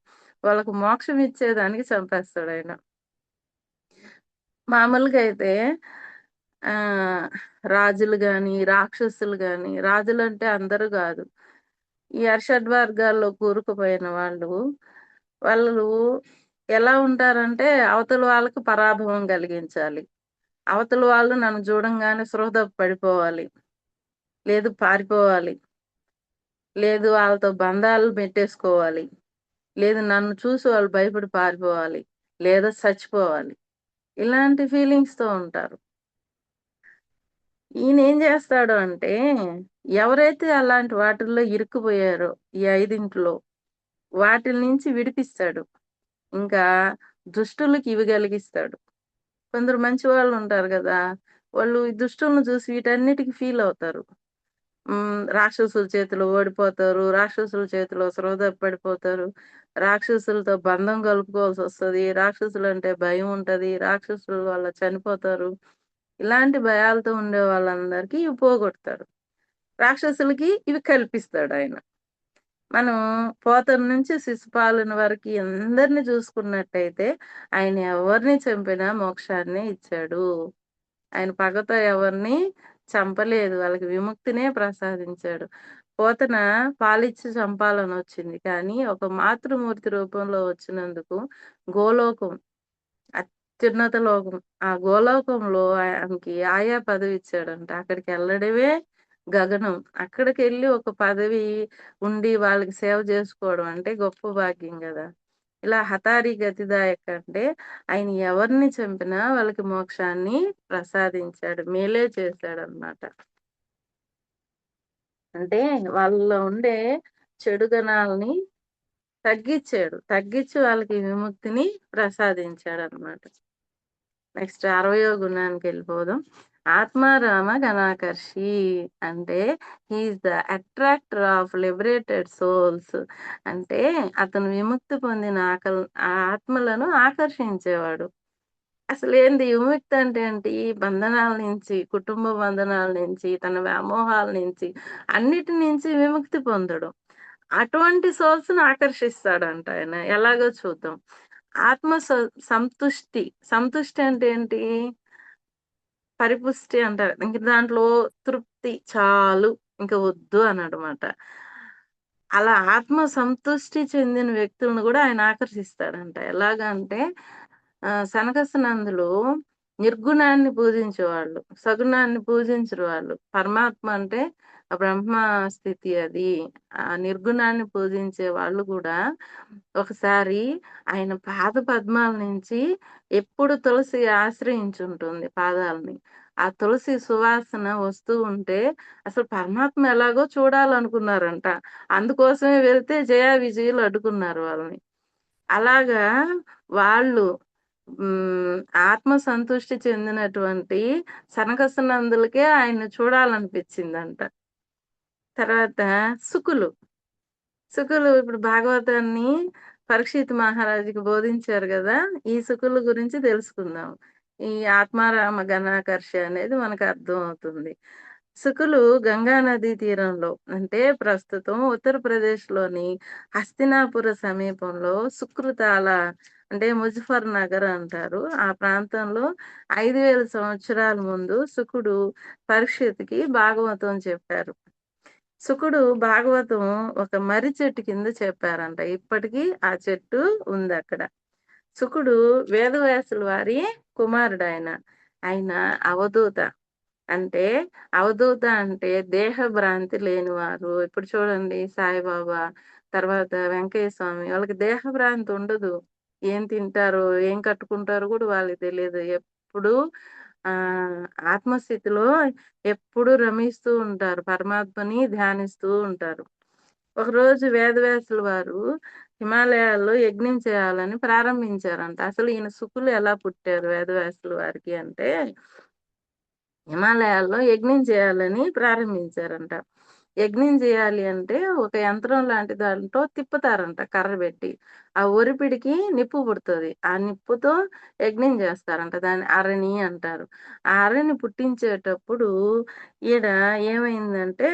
వాళ్ళకు మోక్షం ఇచ్చేదానికి చంపేస్తాడు ఆయన. మామూలుగా అయితే ఆ రాజులు గాని, రాక్షసులు గాని, రాజులంటే అందరూ కాదు, ఈ అరిషడ్వర్గాల్లో కూరుకుపోయిన వాళ్ళు ఎలా ఉంటారంటే అవతల వాళ్ళకి పరాభవం కలిగించాలి. అవతల వాళ్ళు నన్ను చూడంగానే స్పృహ పడిపోవాలి, లేదు పారిపోవాలి, లేదు వాళ్ళతో బంధాలు పెట్టేసుకోవాలి, లేదు నన్ను చూసి వాళ్ళు భయపడి పారిపోవాలి, లేదా చచ్చిపోవాలి. ఇలాంటి ఫీలింగ్స్‌తో ఉంటారు. ఈయన ఏం చేస్తాడు అంటే ఎవరైతే అలాంటి వాటిల్లో ఇరుక్కుపోయారో ఈ 5 వాటిల నుంచి విడిపిస్తాడు. ఇంకా దుష్టులకి ఇవి కలిగిస్తాడు. కొందరు మంచి వాళ్ళు ఉంటారు కదా! వాళ్ళు ఈ దుష్టులను చూసి వీటన్నిటికి ఫీల్ అవుతారు. రాక్షసుల చేతిలో ఓడిపోతారు. రాక్షసుల చేతిలో స్పృహ పడిపోతారు. రాక్షసులతో బంధం కలుపుకోవాల్సొస్తది. రాక్షసులంటే భయం ఉంటది. రాక్షసుల వల్ల చనిపోతారు. ఇలాంటి భయాలతో ఉండే వాళ్ళందరికీ ఇవి పోగొడతాడు. రాక్షసులకి ఇవి కల్పిస్తాడాయన. మనం పోతన నుంచి శిశుపాలుని వరకి అందరిని చూసుకున్నట్టయితే ఆయన ఎవరిని చంపినా మోక్షాన్నే ఇచ్చాడు. ఆయన పగతో ఎవరిని చంపలేదు. వాళ్ళకి విముక్తినే ప్రసాదించాడు. పోతన పాలిచ్చి చంపాలని వచ్చింది. కానీ ఒక మాతృమూర్తి రూపంలో వచ్చినందుకు గోలోకం అత్యున్నత లోకం. ఆ గోలోకంలో ఆయనకి ఆయా పదవి ఇచ్చాడంట. అక్కడికి వెళ్ళడమే గగనం. అక్కడికెళ్ళి ఒక పదవి ఉండి వాళ్ళకి సేవ చేసుకోవడం అంటే గొప్ప భాగ్యం గదా! ఇలా హతారి గతిదాయక అంటే ఆయన ఎవరిని చంపినా వాళ్ళకి మోక్షాన్ని ప్రసాదించాడు, మేలే చేశాడనమాట. అంటే వాళ్ళలో ఉండే చెడు గుణాలని తగ్గించి వాళ్ళకి విముక్తిని ప్రసాదించాడనమాట. నెక్స్ట్ 60వ గుణానికెళ్ళిపోదాం. ఆత్మారామ గణాకర్షి అంటే he is the attractor of liberated souls. అంటే అతను విముక్తి పొందిన ఆత్మలను ఆకర్షించేవాడు. అసలేంది విముక్తి అంటే ఏంటి? బంధనాల నుంచి, కుటుంబ బంధనాల నుంచి, తన వ్యామోహాల నుంచి, అన్నిటి నుంచి విముక్తి పొందడం. అటువంటి సోల్స్‌ని ఆకర్షిస్తాడంట ఆయన. ఎలాగో చూద్దాం. ఆత్మ స సంతుష్టి. సంతుష్టి అంటే ఏంటి? పరిపుష్టి అంటారు. ఇంక దాంట్లో తృప్తి చాలు, ఇంక వద్దు అనడమాట. అలా ఆత్మ సంతుష్టి చెందిన వ్యక్తులను గూడా ఆయన ఆకర్షిస్తాడంట. ఎలాగంటే సనకసనందులు నిర్గుణాన్ని పూజించేవాళ్ళు. సగుణాన్ని పూజించరు వాళ్ళు. పరమాత్మ అంటే ఆ బ్రహ్మ స్థితి అది. ఆ నిర్గుణాన్ని పూజించే వాళ్ళు గూడా ఒకసారి ఆయన పాద పద్మాల నుంచి ఎప్పుడు తులసి ఆశ్రయించుంటుంది పాదాలని. ఆ తులసి సువాసన వస్తూ ఉంటే అసలు పరమాత్మ ఎలాగో చూడాలనుకున్నారంట. అందుకోసమే వెళ్తే జయ విజయులు అడ్డుకున్నారు వాళ్ళని. అలాగా వాళ్ళు హ్మ్. ఆత్మ సంతుష్టి చెందినటువంటి సనకసనందులకే ఆయన్ని చూడాలనిపించిందంట. తర్వాత సుకులు. సుకులు ఇప్పుడు భాగవతాన్ని పరీక్షిత్ మహారాజుకి బోధించారు గదా! ఈ సుకుల గురించి తెలుసుకుందాం. ఈ ఆత్మారామ గణాకర్ష అనేది మనకు అర్థమవుతుంది. సుకులు గంగా నదీ తీరంలో అంటే ప్రస్తుతం ఉత్తరప్రదేశ్‌లోని హస్తినాపుర సమీపంలో సుకృతాల అంటే ముజఫర్ నగర్ అంటారు. ఆ ప్రాంతంలో 5000 సంవత్సరాల ముందు శుకుడు పరీక్షిత్‌కి భాగవతం చెప్పారు. శుకుడు భాగవతం ఒక మర్రి చెట్టు కింద చెప్పారంట. ఇప్పటికీ ఆ చెట్టు ఉందక్కడ. శుకుడు వేదవ్యాసుల వారి కుమారుడాయన. ఆయన అవధూత. అంటే అవధూత అంటే దేహ భ్రాంతి లేనివారు. ఇప్పుడు చూడండి సాయిబాబా, తర్వాత వెంకయ్య స్వామి వాళ్ళకి దేహ భ్రాంతి ఉండదు. ఏం తింటారో, ఏం కట్టుకుంటారో కూడా వాళ్ళకి తెలీదు. ఎప్పుడు ఆహ్, ఆత్మస్థితిలో ఎప్పుడు రమిస్తూ ఉంటారు. పరమాత్మని ధ్యానిస్తూ ఉంటారు. ఒకరోజు వేదవ్యాసుల వారు హిమాలయాల్లో యజ్ఞం చేయాలని ప్రారంభించారంట. అసలు ఈయన శుకులు ఎలా పుట్టారు వేదవ్యాసుల వారికి అంటే హిమాలయాల్లో యజ్ఞం చేయాలని ప్రారంభించారంట. యజ్ఞం చేయాలి అంటే ఒక యంత్రం లాంటి దాంట్లో తిప్పుతారంట కర్ర పెట్టి. ఆ ఒరిపిడికి నిప్పు పుడతది. ఆ నిప్పుతో యజ్ఞం చేస్తారంట. దాన్ని అరణి అంటారు. ఆ అరణి పుట్టించేటప్పుడు ఈడ ఏమైందంటే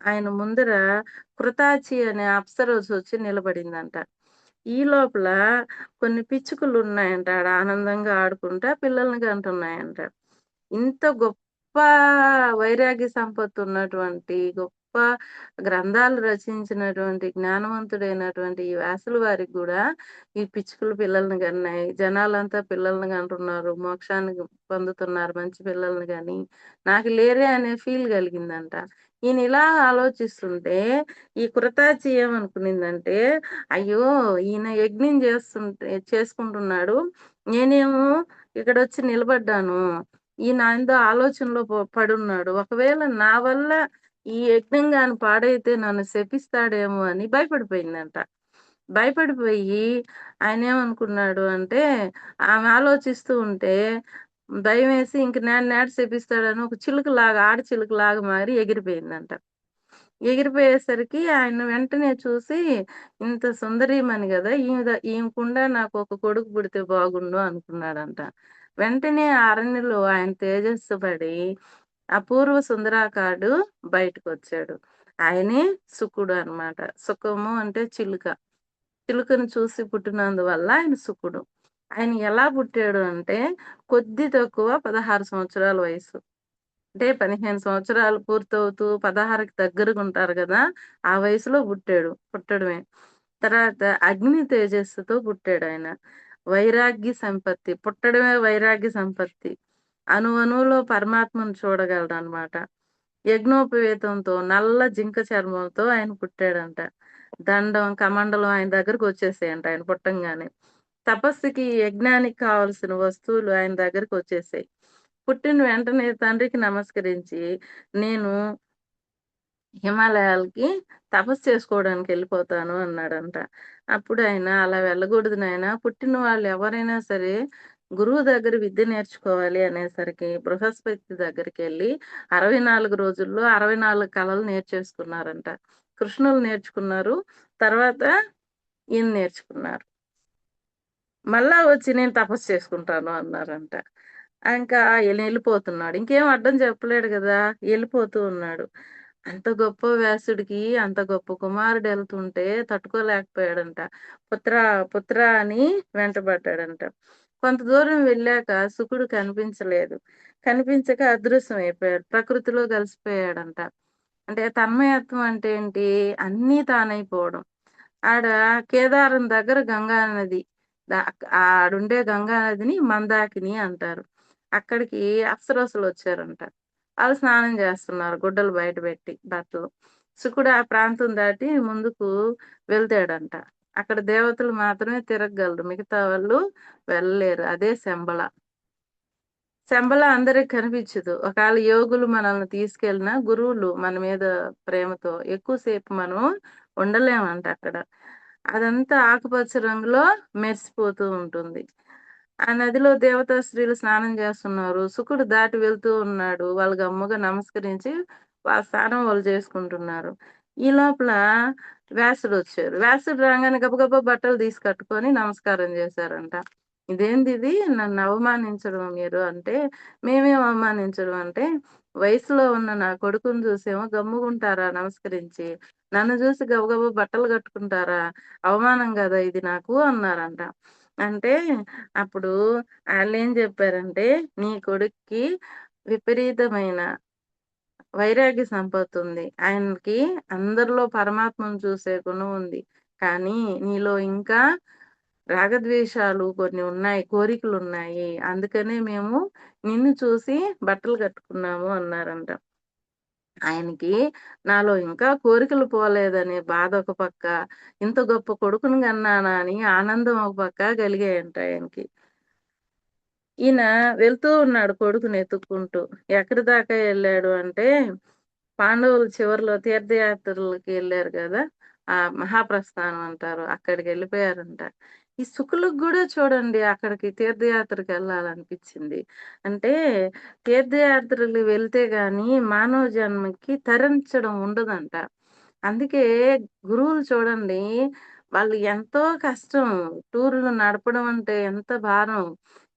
ఆయన ముందర కృతాచి అనే అప్సరసొచ్చి నిలబడిందంట. ఈ లోపల కొన్ని పిచ్చుకలున్నాయంట. ఆడ ఆనందంగా ఆడుకుంటా పిల్లల్ని కంటున్నాయంట. ఇంత గొప్ప వైరాగ్య సంపత్తున్నటువంటి, గొప్ప గ్రంథాలు రచించినటువంటి, జ్ఞానవంతుడైనటువంటి ఈ వ్యాసుల వారికి గూడా ఈ పిచ్చుకలు పిల్లల్ని గన్నాయి. జనాలంతా పిల్లల్ని కంటున్నారు. మోక్షాన్ని పొందుతున్నారు మంచి పిల్లల్ని గాని, నాకు లేరే అనే ఫీల్ కలిగిందంట. ఈయన ఇలా ఆలోచిస్తుంటే, ఈ కృతాచి ఏమనుకునిందంటే, అయ్యో! ఈయన యజ్ఞం చేసుకుంటున్నాడు. నేనేమో ఇక్కడొచ్చి నిలబడ్డాను. ఈయన ఏందో ఆలోచనలో పడున్నాడు. ఒకవేళ నా వల్ల ఈ యజ్ఞం గాని పాడైతే నన్ను శపిస్తాడేమో అని భయపడిపోయిందంట. భయపడిపోయి ఆయనేమనుకున్నాడు అంటే, ఆమె ఆలోచిస్తూ ఉంటే భయమేసి ఇంక నన్నేడ శపిస్తాడని ఒక చిలుకలాగా, ఆడ చిలుకలాగా మారి ఎగిరిపోయిందంట. ఎగిరిపోయేసరికి ఆయన వెంటనే చూసి, ఇంత సుందరీమణి గదా! ఈమెకుండా నాకొక కొడుకు పుడితే బాగుండు అనుకున్నాడంట. వెంటనే ఆ అరణ్యలో ఆయన తేజస్సు పడి, అపూర్వ సుందరాకారుడు బయటకొచ్చాడు. ఆయనే శుకుడు అన్నమాట. సుఖము అంటే చిలుక. చిలుకను చూసి పుట్టినందువల్ల ఆయన శుకుడు. ఆయన ఎలా పుట్టాడు అంటే, కొద్ది తక్కువ 16 సంవత్సరాల వయసు. అంటే 15 సంవత్సరాలు పూర్తవుతూ 16కి దగ్గరగుంటారు గదా! ఆ వయసులో పుట్టాడు. పుట్టడమే. తర్వాత అగ్ని తేజస్సుతో పుట్టాడాయన. వైరాగ్య సంపత్తి. పుట్టడమే వైరాగ్య సంపత్తి. అణువణువులో పరమాత్మను చూడగలడనమాట. యజ్ఞోపవీతంతో నల్ల జింక చర్మంతో ఆయన పుట్టాడంట. దండం, కమండలం ఆయన దగ్గరకొచ్చేసాయంట ఆయన పుట్టంగానే. తపస్సుకి, యజ్ఞానికి కావాల్సిన వస్తువులు ఆయన దగ్గరకొచ్చేసాయి. పుట్టిన వెంటనే తండ్రికి నమస్కరించి, నేను హిమాలయాలకి తపస్సు చేసుకోవడానికెళ్ళిపోతాను అన్నాడంట. అప్పుడాయన, "అలా వెళ్ళకూడదు నాయనా. పుట్టిన వాళ్ళు ఎవరైనా సరే గురువు దగ్గర విద్య నేర్చుకోవాలి" అనేసరికి బృహస్పతి దగ్గరికెళ్ళి 64 రోజుల్లో 64 కళలు నేర్చేసుకున్నారంట. కృష్ణులు నేర్చుకున్నారు. తర్వాత ఈయన నేర్చుకున్నారు. మళ్ళా వచ్చి నేను తపస్సు చేసుకుంటాను అన్నారంట. ఇంకా ఈయనెళ్ళిపోతున్నాడు. ఇంకేం అడ్డం చెప్పలేడు గదా! ఎళ్ళిపోతూ ఉన్నాడు. అంత గొప్ప వ్యాసుడికి అంత గొప్ప కుమారుడెళ్తుంటే తట్టుకోలేకపోయాడంట. పుత్రా, పుత్రా అని వెంటబడ్డాడంట. కొంత దూరం వెళ్ళాక శుకుడు కనిపించలేదు. కనిపించక అదృశ్యమైపోయాడు. ప్రకృతిలో కలిసిపోయాడంట. అంటే తన్మయత్వం అంటే ఏంటి? అన్నీ తానైపోవడం. ఆడ కేదారం దగ్గర గంగా నది. ఆడుండే గంగా నదిని మందాకిని అంటారు. అక్కడికి అప్సరసలొచ్చారంట. ఆళ్ళు స్నానం చేస్తున్నారు గుడ్డలు బయట పెట్టి బట్టలు. శుకుడు ఆ ప్రాంతం దాటి ముందుకు వెళ్తాడంట. అక్కడ దేవతలు మాత్రమే తిరగగలరు. మిగతా వాళ్ళు వెళ్ళలేరు. అదే శంబల. శంబల అందరికి కనిపించదు. ఒకవేళ యోగులు మనల్ని తీసుకెళ్ళినా, గురువులు మన మీద ప్రేమతో ఎక్కువ సేపు మనం ఉండలేమంట అక్కడ. అదంతా ఆకుపచ్చ రంగులో మెరిసిపోతూ ఉంటుంది. ఆ నదిలో దేవతా స్త్రీలు స్నానం చేస్తున్నారు. శుకుడు దాటి వెళ్తూ ఉన్నాడు. వాళ్ళు గమ్ముగా నమస్కరించి వాళ్ళ స్నానం వాళ్ళు చేసుకుంటున్నారు. ఈ లోపల వ్యాసుడొచ్చారు. వ్యాసుడు రాంగానే గబగబా బట్టలు తీసి కట్టుకొని నమస్కారం చేశారంట. "ఇదేందిది నన్ను అవమానించడం మీరు" అంటే, "మేమేం అవమానించడం" అంటే, "వయసులో ఉన్న నా కొడుకుని చూసేమో గమ్ముగుంటారా నమస్కరించి? నన్ను చూసి గబగబా బట్టలు కట్టుకుంటారా? అవమానం గదా ఇది నాకు" అన్నారంట. అంటే అప్పుడు ఆళ్ళేం జెప్పారంటే, "నీ కొడుక్కి విపరీతమైన వైరాగ్య సంపత్తుంది. ఆయనకి అందరిలో పరమాత్మను చూసే గుణం ఉంది. కానీ నీలో ఇంకా రాగద్వేషాలు కొన్ని ఉన్నాయి. కోరికలున్నాయి. అందుకనే మేము నిన్ను చూసి బట్టలు కట్టుకున్నాము" అన్నారంట. ఆయనకి నాలో ఇంకా కోరికలు పోలేదనే బాధ ఒక పక్క, ఇంత గొప్ప కొడుకుని గన్నానా అని ఆనందం ఒక పక్క కలిగాయంట ఆయనకి. ఈయన వెళ్తూ ఉన్నాడు కొడుకుని ఎతుక్కుంటూ. ఎక్కడి దాకా ఎళ్ళాడు అంటే, పాండవులు చివర్లో తీర్థయాత్రలకి ఎళ్లారు గదా! ఆ మహాప్రస్థానం అంటారు. అక్కడికెళ్ళిపోయారంట. ఈ శుకులకు గూడా చూడండి అక్కడికి తీర్థయాత్రకెళ్ళాలనిపిచ్చింది. అంటే తీర్థయాత్రలు వెళ్తే గాని మానవ జన్మకి తరించడం ఉండదంట. అందుకే గురువులు చూడండి, వాళ్ళు ఎంతో కష్టం. టూర్‌లు నడపడం అంటే ఎంత భారం.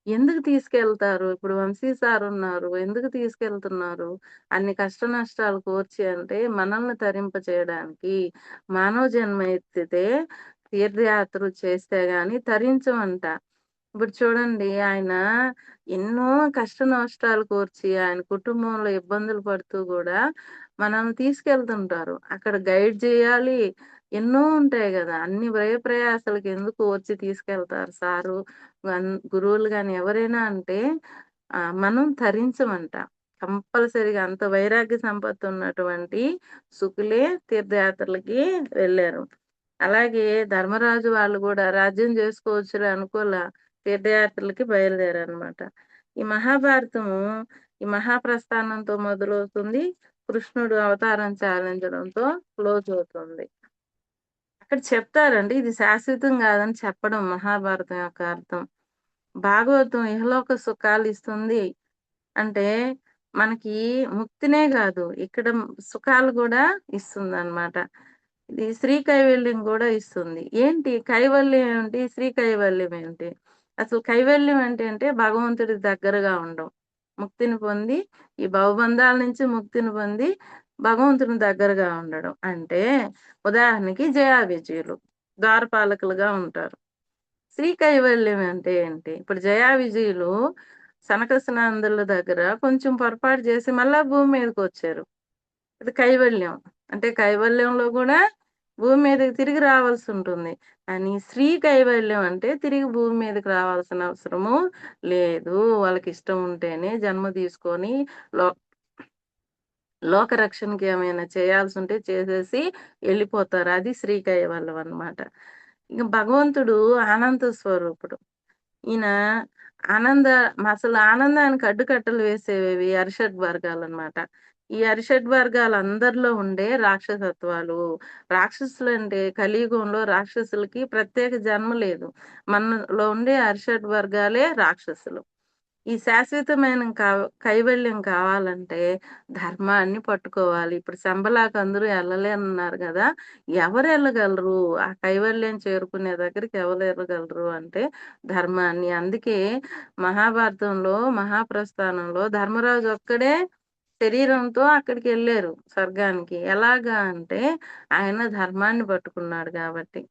ఎందుకు తీసుకెళ్తారు? ఇప్పుడు వంశీ సార్ ఉన్నారు. ఎందుకు తీసుకెళ్తున్నారు? అన్ని కష్ట నష్టాలు కోర్చి అంటే మనల్ని తరింపచేయడానికి. మానవ జన్మ ఎత్తితే తీర్థయాత్రలు చేస్తే గాని తరించమంట. ఇప్పుడు చూడండి ఆయన ఎన్నో కష్ట నష్టాలు కోర్చి ఆయన కుటుంబంలో ఇబ్బందులు పడుతూ గూడా మనల్ని తీసుకెళ్తుంటారు. అక్కడ గైడ్ జేయాలి. ఎన్నో ఉంటాయి గదా! అన్ని వ్యయ ప్రయాసలకి ఎందుకు ఓర్చి తీసుకెళ్తారు సారు, గురువులు గాని ఎవరైనా అంటే మనం తరించమంట. కంపల్సరీగా అంత వైరాగ్య సంపత్తున్నటువంటి శుకులే తీర్థయాత్రలకి వెళ్లారు. అలాగే ధర్మరాజు వాళ్ళు గూడా రాజ్యం జేసుకోవచ్చులే అనుకోలా. తీర్థయాత్రలకి బయలుదేరారనమాట. ఈ మహాభారతము ఈ మహాప్రస్థానంతో మొదలవుతుంది. కృష్ణుడు అవతారం చాలించడంతో క్లోజ్ అవుతుంది. అక్కడ చెప్తారండి ఇది శాశ్వతం గాదని చెప్పడం మహాభారతం యొక్క అర్థం. భాగవతం ఇహలోక సుఖాలిస్తుంది. అంటే మనకి ముక్తినే గాదు, ఇక్కడ సుఖాలు గూడా ఇస్తుందనమాట. ఇది శ్రీ కైవల్యం గూడా ఇస్తుంది. ఏంటి కైవల్యం ఏంటి? శ్రీ కైవల్యం ఏంటి? అసలు కైవల్యం అంటే భగవంతుడికి దగ్గరగా ఉండడం. ముక్తిని పొంది, ఈ భవబంధాల నుంచి ముక్తిని పొంది, భగవంతుని దగ్గరగా ఉండడం. అంటే ఉదాహరణకి జయా విజయులు ద్వారపాలకులుగా ఉంటారు. శ్రీ కైవల్యం అంటే ఏంటి? ఇప్పుడు జయా విజయులు సనకసనందుల దగ్గర కొంచెం పొరపాటు చేసి మళ్ళా భూమి మీదకొచ్చారు. అది కైవల్యం. అంటే కైవల్యంలో గూడా భూమి మీదకి తిరిగి రావాల్సుంటుంది. కానీ శ్రీ కైవల్యం అంటే తిరిగి భూమి మీదకి రావాల్సిన అవసరము లేదు. వాళ్ళకిష్టం ఉంటేనే జన్మ తీసుకొని లో లోకరక్షణకి ఏమైనా చేయాల్సుంటే చేసేసి ఎళ్ళిపోతారు. అది శ్రీ కైవల్యం అన్నమాట. ఇంక భగవంతుడు ఆనంద స్వరూపుడు. ఈయన ఆనంద అసలు ఆనందానికి అడ్డుకట్టలు వేసేవి అరిషడ్ వర్గాలన్నమాట. ఈ అరిషడ్ వర్గాలందరిలో ఉండే రాక్షసత్వాలు. రాక్షసులంటే కలియుగంలో రాక్షసులకి ప్రత్యేక జన్మ లేదు. మనలో ఉండే అరిషడ్ వర్గాలే రాక్షసులు. ఈ శాశ్వతమైన కైవల్యం కావాలంటే ధర్మాన్ని పట్టుకోవాలి. ఇప్పుడు శంబలాకి అందరూ ఎళ్ళలేనన్నారు గదా! ఎవరెళ్ళగలరు? ఆ కైవల్యం చేరుకునే దగ్గరికి ఎవరెళ్ళగలరు అంటే ధర్మాన్ని. అందుకే మహాభారతంలో, మహాప్రస్థానంలో ధర్మరాజు ఒక్కడే శరీరంతో అక్కడికెళ్ళారు స్వర్గానికి. ఎలాగా అంటే ఆయన ధర్మాన్ని పట్టుకున్నాడు గాబట్టి.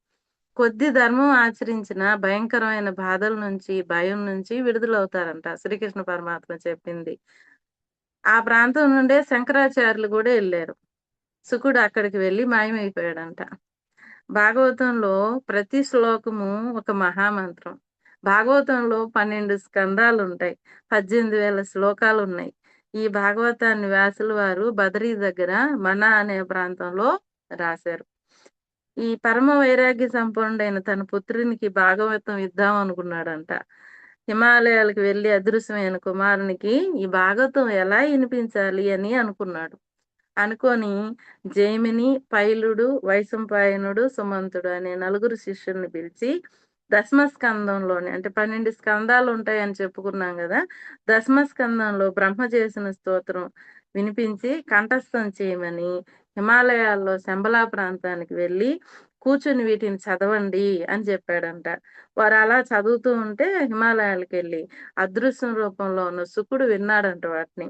కొద్ది ధర్మం ఆచరించిన భయంకరమైన బాధల నుంచి, భయం నుంచి విడుదలవుతారంట. శ్రీకృష్ణ పరమాత్మ చెప్పింది. ఆ ప్రాంతం నుండే శంకరాచార్యులు గూడా ఎళ్లారు. శుకుడు అక్కడికి వెళ్లి మాయమైపోయాడంట. భాగవతంలో ప్రతి శ్లోకము ఒక మహామంత్రం. భాగవతంలో 12 స్కందాలుంటాయి. 18,000 శ్లోకాలున్నాయి. ఈ భాగవతాన్ని వ్యాసుల వారు బదరీ దగ్గర మనా అనే ప్రాంతంలో రాశారు. ఈ పరమ వైరాగ్య సంపన్నుడైన తన పుత్రునికి భాగవతం ఇద్దాం అనుకున్నాడంట. హిమాలయాలకు వెళ్లి అదృశ్యమైన కుమారునికి ఈ భాగవతం ఎలా వినిపించాలి అని అనుకున్నాడు. అనుకోని జైమిని, పైలుడు, వైశంపాయనుడు, సుమంతుడు అనే నలుగురు శిష్యుల్ని పిలిచి దశమ స్కందంలోని అంటే 12 స్కందాలు ఉంటాయని చెప్పుకున్నాం గదా! దశమ స్కందంలో బ్రహ్మ చేసిన స్తోత్రం వినిపించి కంఠస్థం చేయమని హిమాలయాల్లో శంబలా ప్రాంతానికి వెళ్లి కూర్చొని వీటిని చదవండి అని చెప్పాడంట. వారు అలా చదువుతూ ఉంటే హిమాలయాలకెళ్ళి అదృశ్యం రూపంలో ఉన్న శుకుడు విన్నాడంట వాటిని.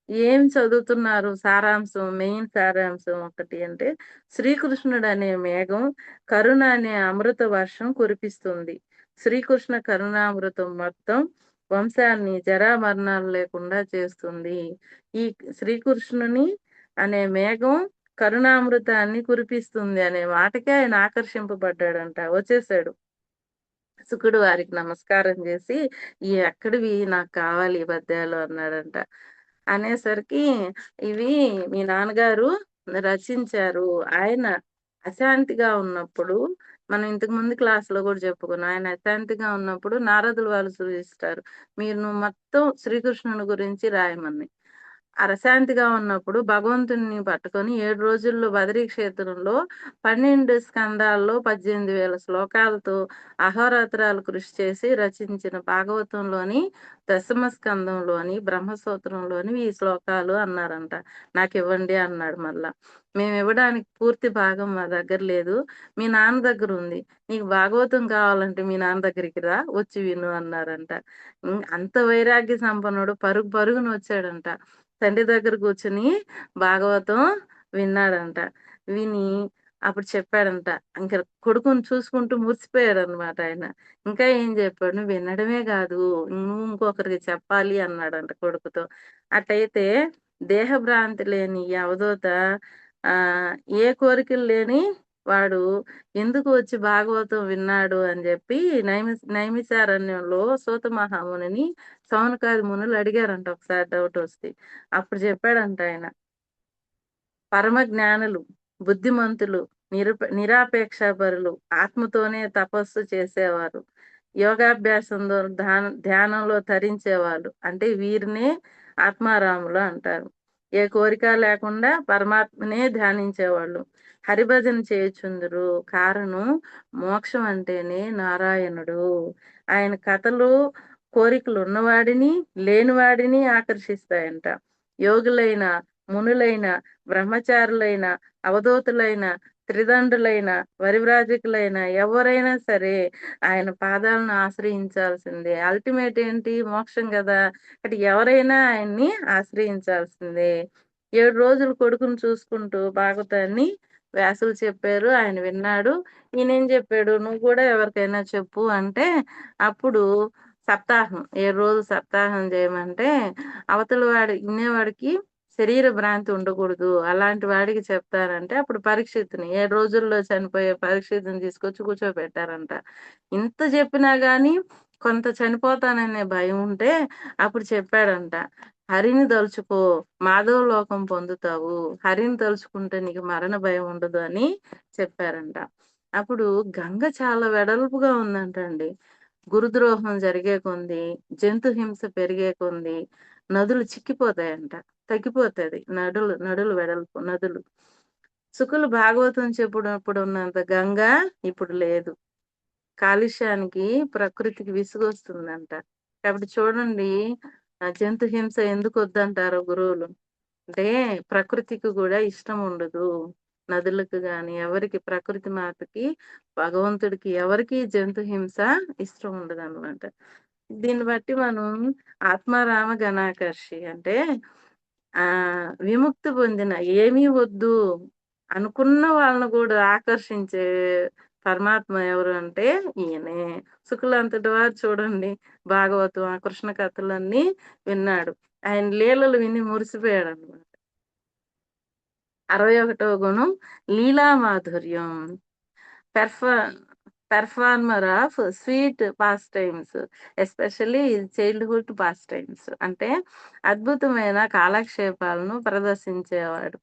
ఏం చదువుతున్నారు? సారాంశం, మెయిన్ సారాంశం ఒకటి అంటే, శ్రీకృష్ణుడనే మేఘం కరుణ అనే అమృత వర్షం కురిపిస్తుంది. శ్రీకృష్ణ కరుణామృతం మొత్తం వంశాన్ని జరామరణాలు లేకుండా చేస్తుంది. ఈ శ్రీకృష్ణుని అనే మేఘం కరుణామృతాన్ని కురిపిస్తుంది అనే మాటకే ఆయన ఆకర్షింపబడ్డాడంట. వచ్చేసాడు. శుకుడు వారికి నమస్కారం చేసి, ఎక్కడివి నాకు కావాలి ఈ పద్యాలు అన్నాడంట. అనేసరికి ఇవి మీ నాన్నగారు రచించారు. ఆయన అశాంతిగా ఉన్నప్పుడు మనం ఇంతకు ముందు క్లాస్‌లో గూడా చెప్పుకున్నాం. ఆయన అశాంతిగా ఉన్నప్పుడు నారదులు వాళ్ళు సూచిస్తారు. నువ్వు మొత్తం శ్రీకృష్ణుని గురించి రాయమని. అరశాంతిగా ఉన్నప్పుడు భగవంతుడిని పట్టుకొని 7 రోజుల్లో బదరీ క్షేత్రంలో 12 స్కందాల్లో 18,000 శ్లోకాలతో అహోరాత్రాలు కృషి చేసి రచించిన భాగవతంలోని దశమ స్కందంలోని బ్రహ్మసూత్రంలోని ఈ శ్లోకాలు అన్నారంట. నాకివ్వండి అన్నాడు మళ్ళా. మేమివ్వడానికి పూర్తి భాగం మా దగ్గర లేదు. మీ నాన్న దగ్గరుంది. నీకు భాగవతం కావాలంటే మీ నాన్న దగ్గరికి రా, వచ్చి విను అన్నారంట. అంత వైరాగ్య సంపన్నుడు పరుగు పరుగున వచ్చాడంట. తండ్రి దగ్గర కూర్చొని భాగవతం విన్నాడంట. విని అప్పుడు చెప్పాడంట. ఇంక కొడుకుని చూసుకుంటూ మురిసిపోయాడనమాట ఆయన. ఇంకా ఏం చెప్పాడు, "నువ్వు వినడమే గాదు, నువ్వు ఇంకొకరికి చెప్పాలి" అన్నాడంట కొడుకుతో. అట్టయితే దేహభ్రాంతి లేని ఈ అవధూత ఆహ్, ఏ కోరికలు లేని వాడు ఎందుకు వచ్చి భాగవతం విన్నాడు అని జెప్పి నైమిషారణ్యంలో సూత మహామునిని సౌనకాది మునులు అడిగారంట ఒకసారి డౌటొస్తే. అప్పుడు చెప్పాడంట ఆయన. పరమ జ్ఞానులు, బుద్ధిమంతులు, నిరాపేక్షపరులు, ఆత్మతోనే తపస్సు చేసేవారు, యోగాభ్యాసంలో ధ్యానంలో తరించేవాళ్ళు. అంటే వీరినే ఆత్మారాములు అంటారు. ఏ కోరిక లేకుండా పరమాత్మనే ధ్యానించేవాళ్ళు. హరిభజన చేయుచుందురు. కారణం మోక్షం అంటేనే నారాయణుడు. ఆయన కథలు కోరికలు ఉన్నవాడిని, లేనివాడిని ఆకర్షిస్తాయంట. యోగులైన, మునులైన, బ్రహ్మచారులైన, అవధూతులైన, త్రిదండులైన, పరివ్రాజకులైన ఎవరైనా సరే ఆయన పాదాలను ఆశ్రయించాల్సిందే. అల్టిమేట్ ఏంటి? మోక్షం గదా! అంటే ఎవరైనా ఆయన్ని ఆశ్రయించాల్సిందే. 7 రోజులు కొడుకుని చూసుకుంటూ భాగవతాన్ని వ్యాసులు చెప్పారు. ఆయన విన్నాడు. ఈయనేం చెప్పాడు, "నువ్వు కూడా ఎవరికైనా చెప్పు" అంటే అప్పుడు సప్తాహం 7 రోజులు సప్తాహం చేయమంటే అవతల వినేవాడికి శరీర భ్రాంతి ఉండకూడదు. అలాంటి వాడికి చెప్తారంటే అప్పుడు పరీక్షిత్తుని 7 రోజుల్లో చనిపోయే పరీక్షిత్తుని తీసుకొచ్చి కూర్చోబెట్టారంట. ఇంత చెప్పినా గాని కొంత చనిపోతాననే భయం ఉంటే అప్పుడు చెప్పాడంట. హరిని తలుచుకో మాధవ లోకం పొందుతావు. హరిని తలుచుకుంటే నీకు మరణ భయం ఉండదు అని చెప్పారంట. అప్పుడు గంగ చాలా వెడల్పుగా ఉందంటండి. గురుద్రోహం జరిగే కొంది, జంతు హింస పెరిగే కొంది నదులు చిక్కిపోతాయంట. తగ్గిపోతది. నడులు వెడల్పు నదులు. శుకులు భాగవతం చెప్పుడప్పుడు ఉన్నంత గంగ ఇప్పుడు లేదు. కాలుష్యానికి ప్రకృతికి విసుగొస్తుందంట. కాబట్టి చూడండి జంతు హింస ఎందుకు వద్దంటారో గురువులు. అంటే ప్రకృతికి కూడా ఇష్టం ఉండదు. నదులకు గాని ఎవరికి ప్రకృతి మాతకి, భగవంతుడికి ఎవరికీ జంతు హింస ఇష్టం ఉండదనమాట. దీన్ని బట్టి మనం ఆత్మారామ ఘనాకర్షి అంటే విముక్తి పొందిన ఏమీ వద్దు అనుకున్న వాళ్ళని కూడా ఆకర్షించే పరమాత్మ ఎవరు అంటే ఈయనే. శుకులంతటి వారు చూడండి భాగవతం, ఆ కృష్ణ కథలన్నీ విన్నాడు. ఆయన లీలలు విని మురిసిపోయాడనమాట. 61వ గుణం లీలా మాధుర్యం. Perf performer of sweet pastimes, especially childhood pastimes. అంటే అద్భుతమైన కాలక్షేపాలను ప్రదర్శించేవాడు.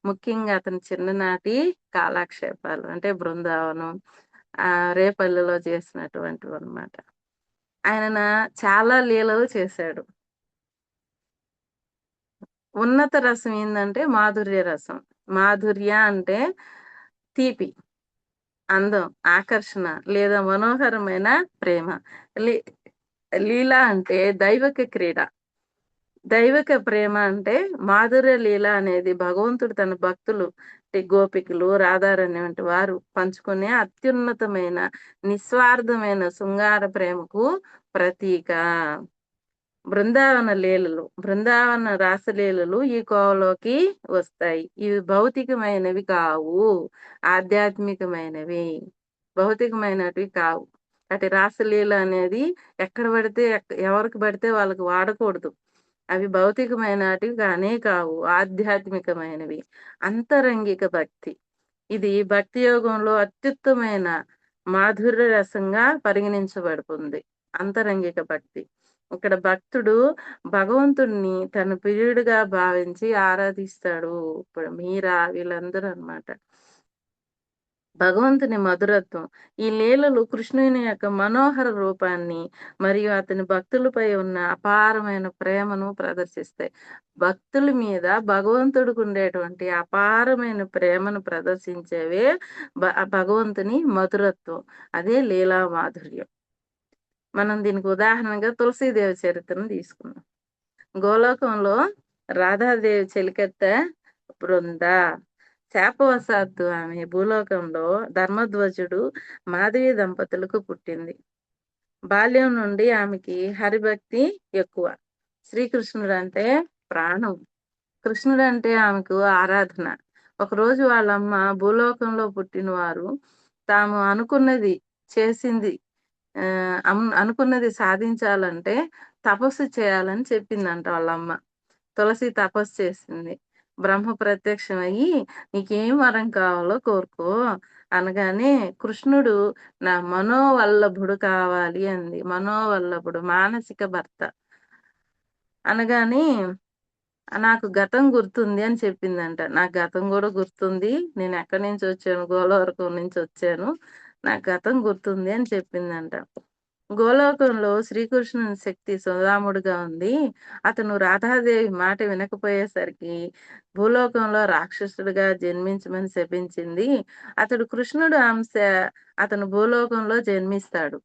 ముఖ్యంగా అతని చిన్ననాటి కాలక్షేపాలు అంటే బృందావనం, రేపల్లెలో చేసినటువంటివన్నమాట. ఆయన చాలా లీలలు చేశాడు. ఉన్నత రసం ఏందంటే మాధుర్య రసం. మాధుర్య అంటే తీపి, అందం, ఆకర్షణ లేదా మనోహరమైన ప్రేమ. లీ లీల అంటే దైవక క్రీడ. దైవక ప్రేమ అంటే మాధుర్య లీల అనేది భగవంతుడు తన భక్తులు గోపికలు, రాధారాణి వంటి వారు పంచుకునే అత్యున్నతమైన నిస్వార్థమైన శృంగార ప్రేమకు ప్రతీక. బృందావన రాసలీలలు ఈ కోవలోకి వస్తాయి. ఇవి భౌతికమైనవి కావు, ఆధ్యాత్మికమైనవి. భౌతికమైనవి కావు. అటు రాసలీల అనేది ఎక్కడ పడితే ఎవరికి పడితే వాళ్ళకి వాడకూడదు. అవి భౌతికమైనటివి కానే కావు, ఆధ్యాత్మికమైనవి. అంతరంగిక భక్తి. ఇది భక్తి యోగంలో అత్యుత్తమైన మాధుర్య రసంగా పరిగణించబడుతుంది. అంతరంగిక భక్తి. ఇక్కడ భక్తుడు భగవంతుడిని తన ప్రియుడిగా భావించి ఆరాధిస్తాడు. ఇప్పుడు మీరా వీళ్ళందరూ అన్నమాట. భగవంతుని మధురత్వం. ఈ లీలలు కృష్ణుని యొక్క మనోహర రూపాన్ని మరియు అతని భక్తులపై ఉన్న అపారమైన ప్రేమను ప్రదర్శిస్తాయి. భక్తుల మీద భగవంతుడికి ఉండేటువంటి అపారమైన ప్రేమను ప్రదర్శించేవే భగవంతుని మధురత్వం. అదే లీలా మాధుర్యం. మనం దీనికి ఉదాహరణగా తులసీదేవి చరిత్రను తీసుకుందాం. గోలోకంలో రాధాదేవి చెలికత్తె బృంద శాపవశాత్తు ఆమె భూలోకంలో ధర్మధ్వజుడు మాధవి దంపతులకు పుట్టింది. బాల్యం నుండి ఆమెకి హరిభక్తి ఎక్కువ. శ్రీకృష్ణుడు అంటే ప్రాణం. కృష్ణుడు అంటే ఆమెకు ఆరాధన. ఒకరోజు వాళ్ళమ్మ భూలోకంలో పుట్టిన వారు తాము అనుకున్నది చేసింది అనుకున్నది సాధించాలంటే తపస్సు చేయాలని చెప్పిందంట వాళ్ళమ్మ. తులసి తపస్సు చేసింది. బ్రహ్మ ప్రత్యక్షమయ్యి నీకేం వరం కావాలో కోరుకో అనగానే కృష్ణుడు నా మనోవల్లభుడు కావాలి అంది. మనోవల్లభుడు మానసిక భర్త అనగానే నాకు గతం గుర్తుంది అని చెప్పిందంట. నాకు గతం కూడా గుర్తుంది. నేను ఎక్కడి నుంచి వచ్చాను, గోలవరకం నుంచి వచ్చాను. నాకు గతం గుర్తుంది అని చెప్పిందంట. గోలోకంలో శ్రీకృష్ణుని శక్తి సుధాముడుగా ఉంది. అతను రాధాదేవి మాట వినకపోయేసరికి భూలోకంలో రాక్షసుడిగా జన్మించమని శపించింది. అతడు కృష్ణుడు అంశ. అతను భూలోకంలో జన్మిస్తాడు.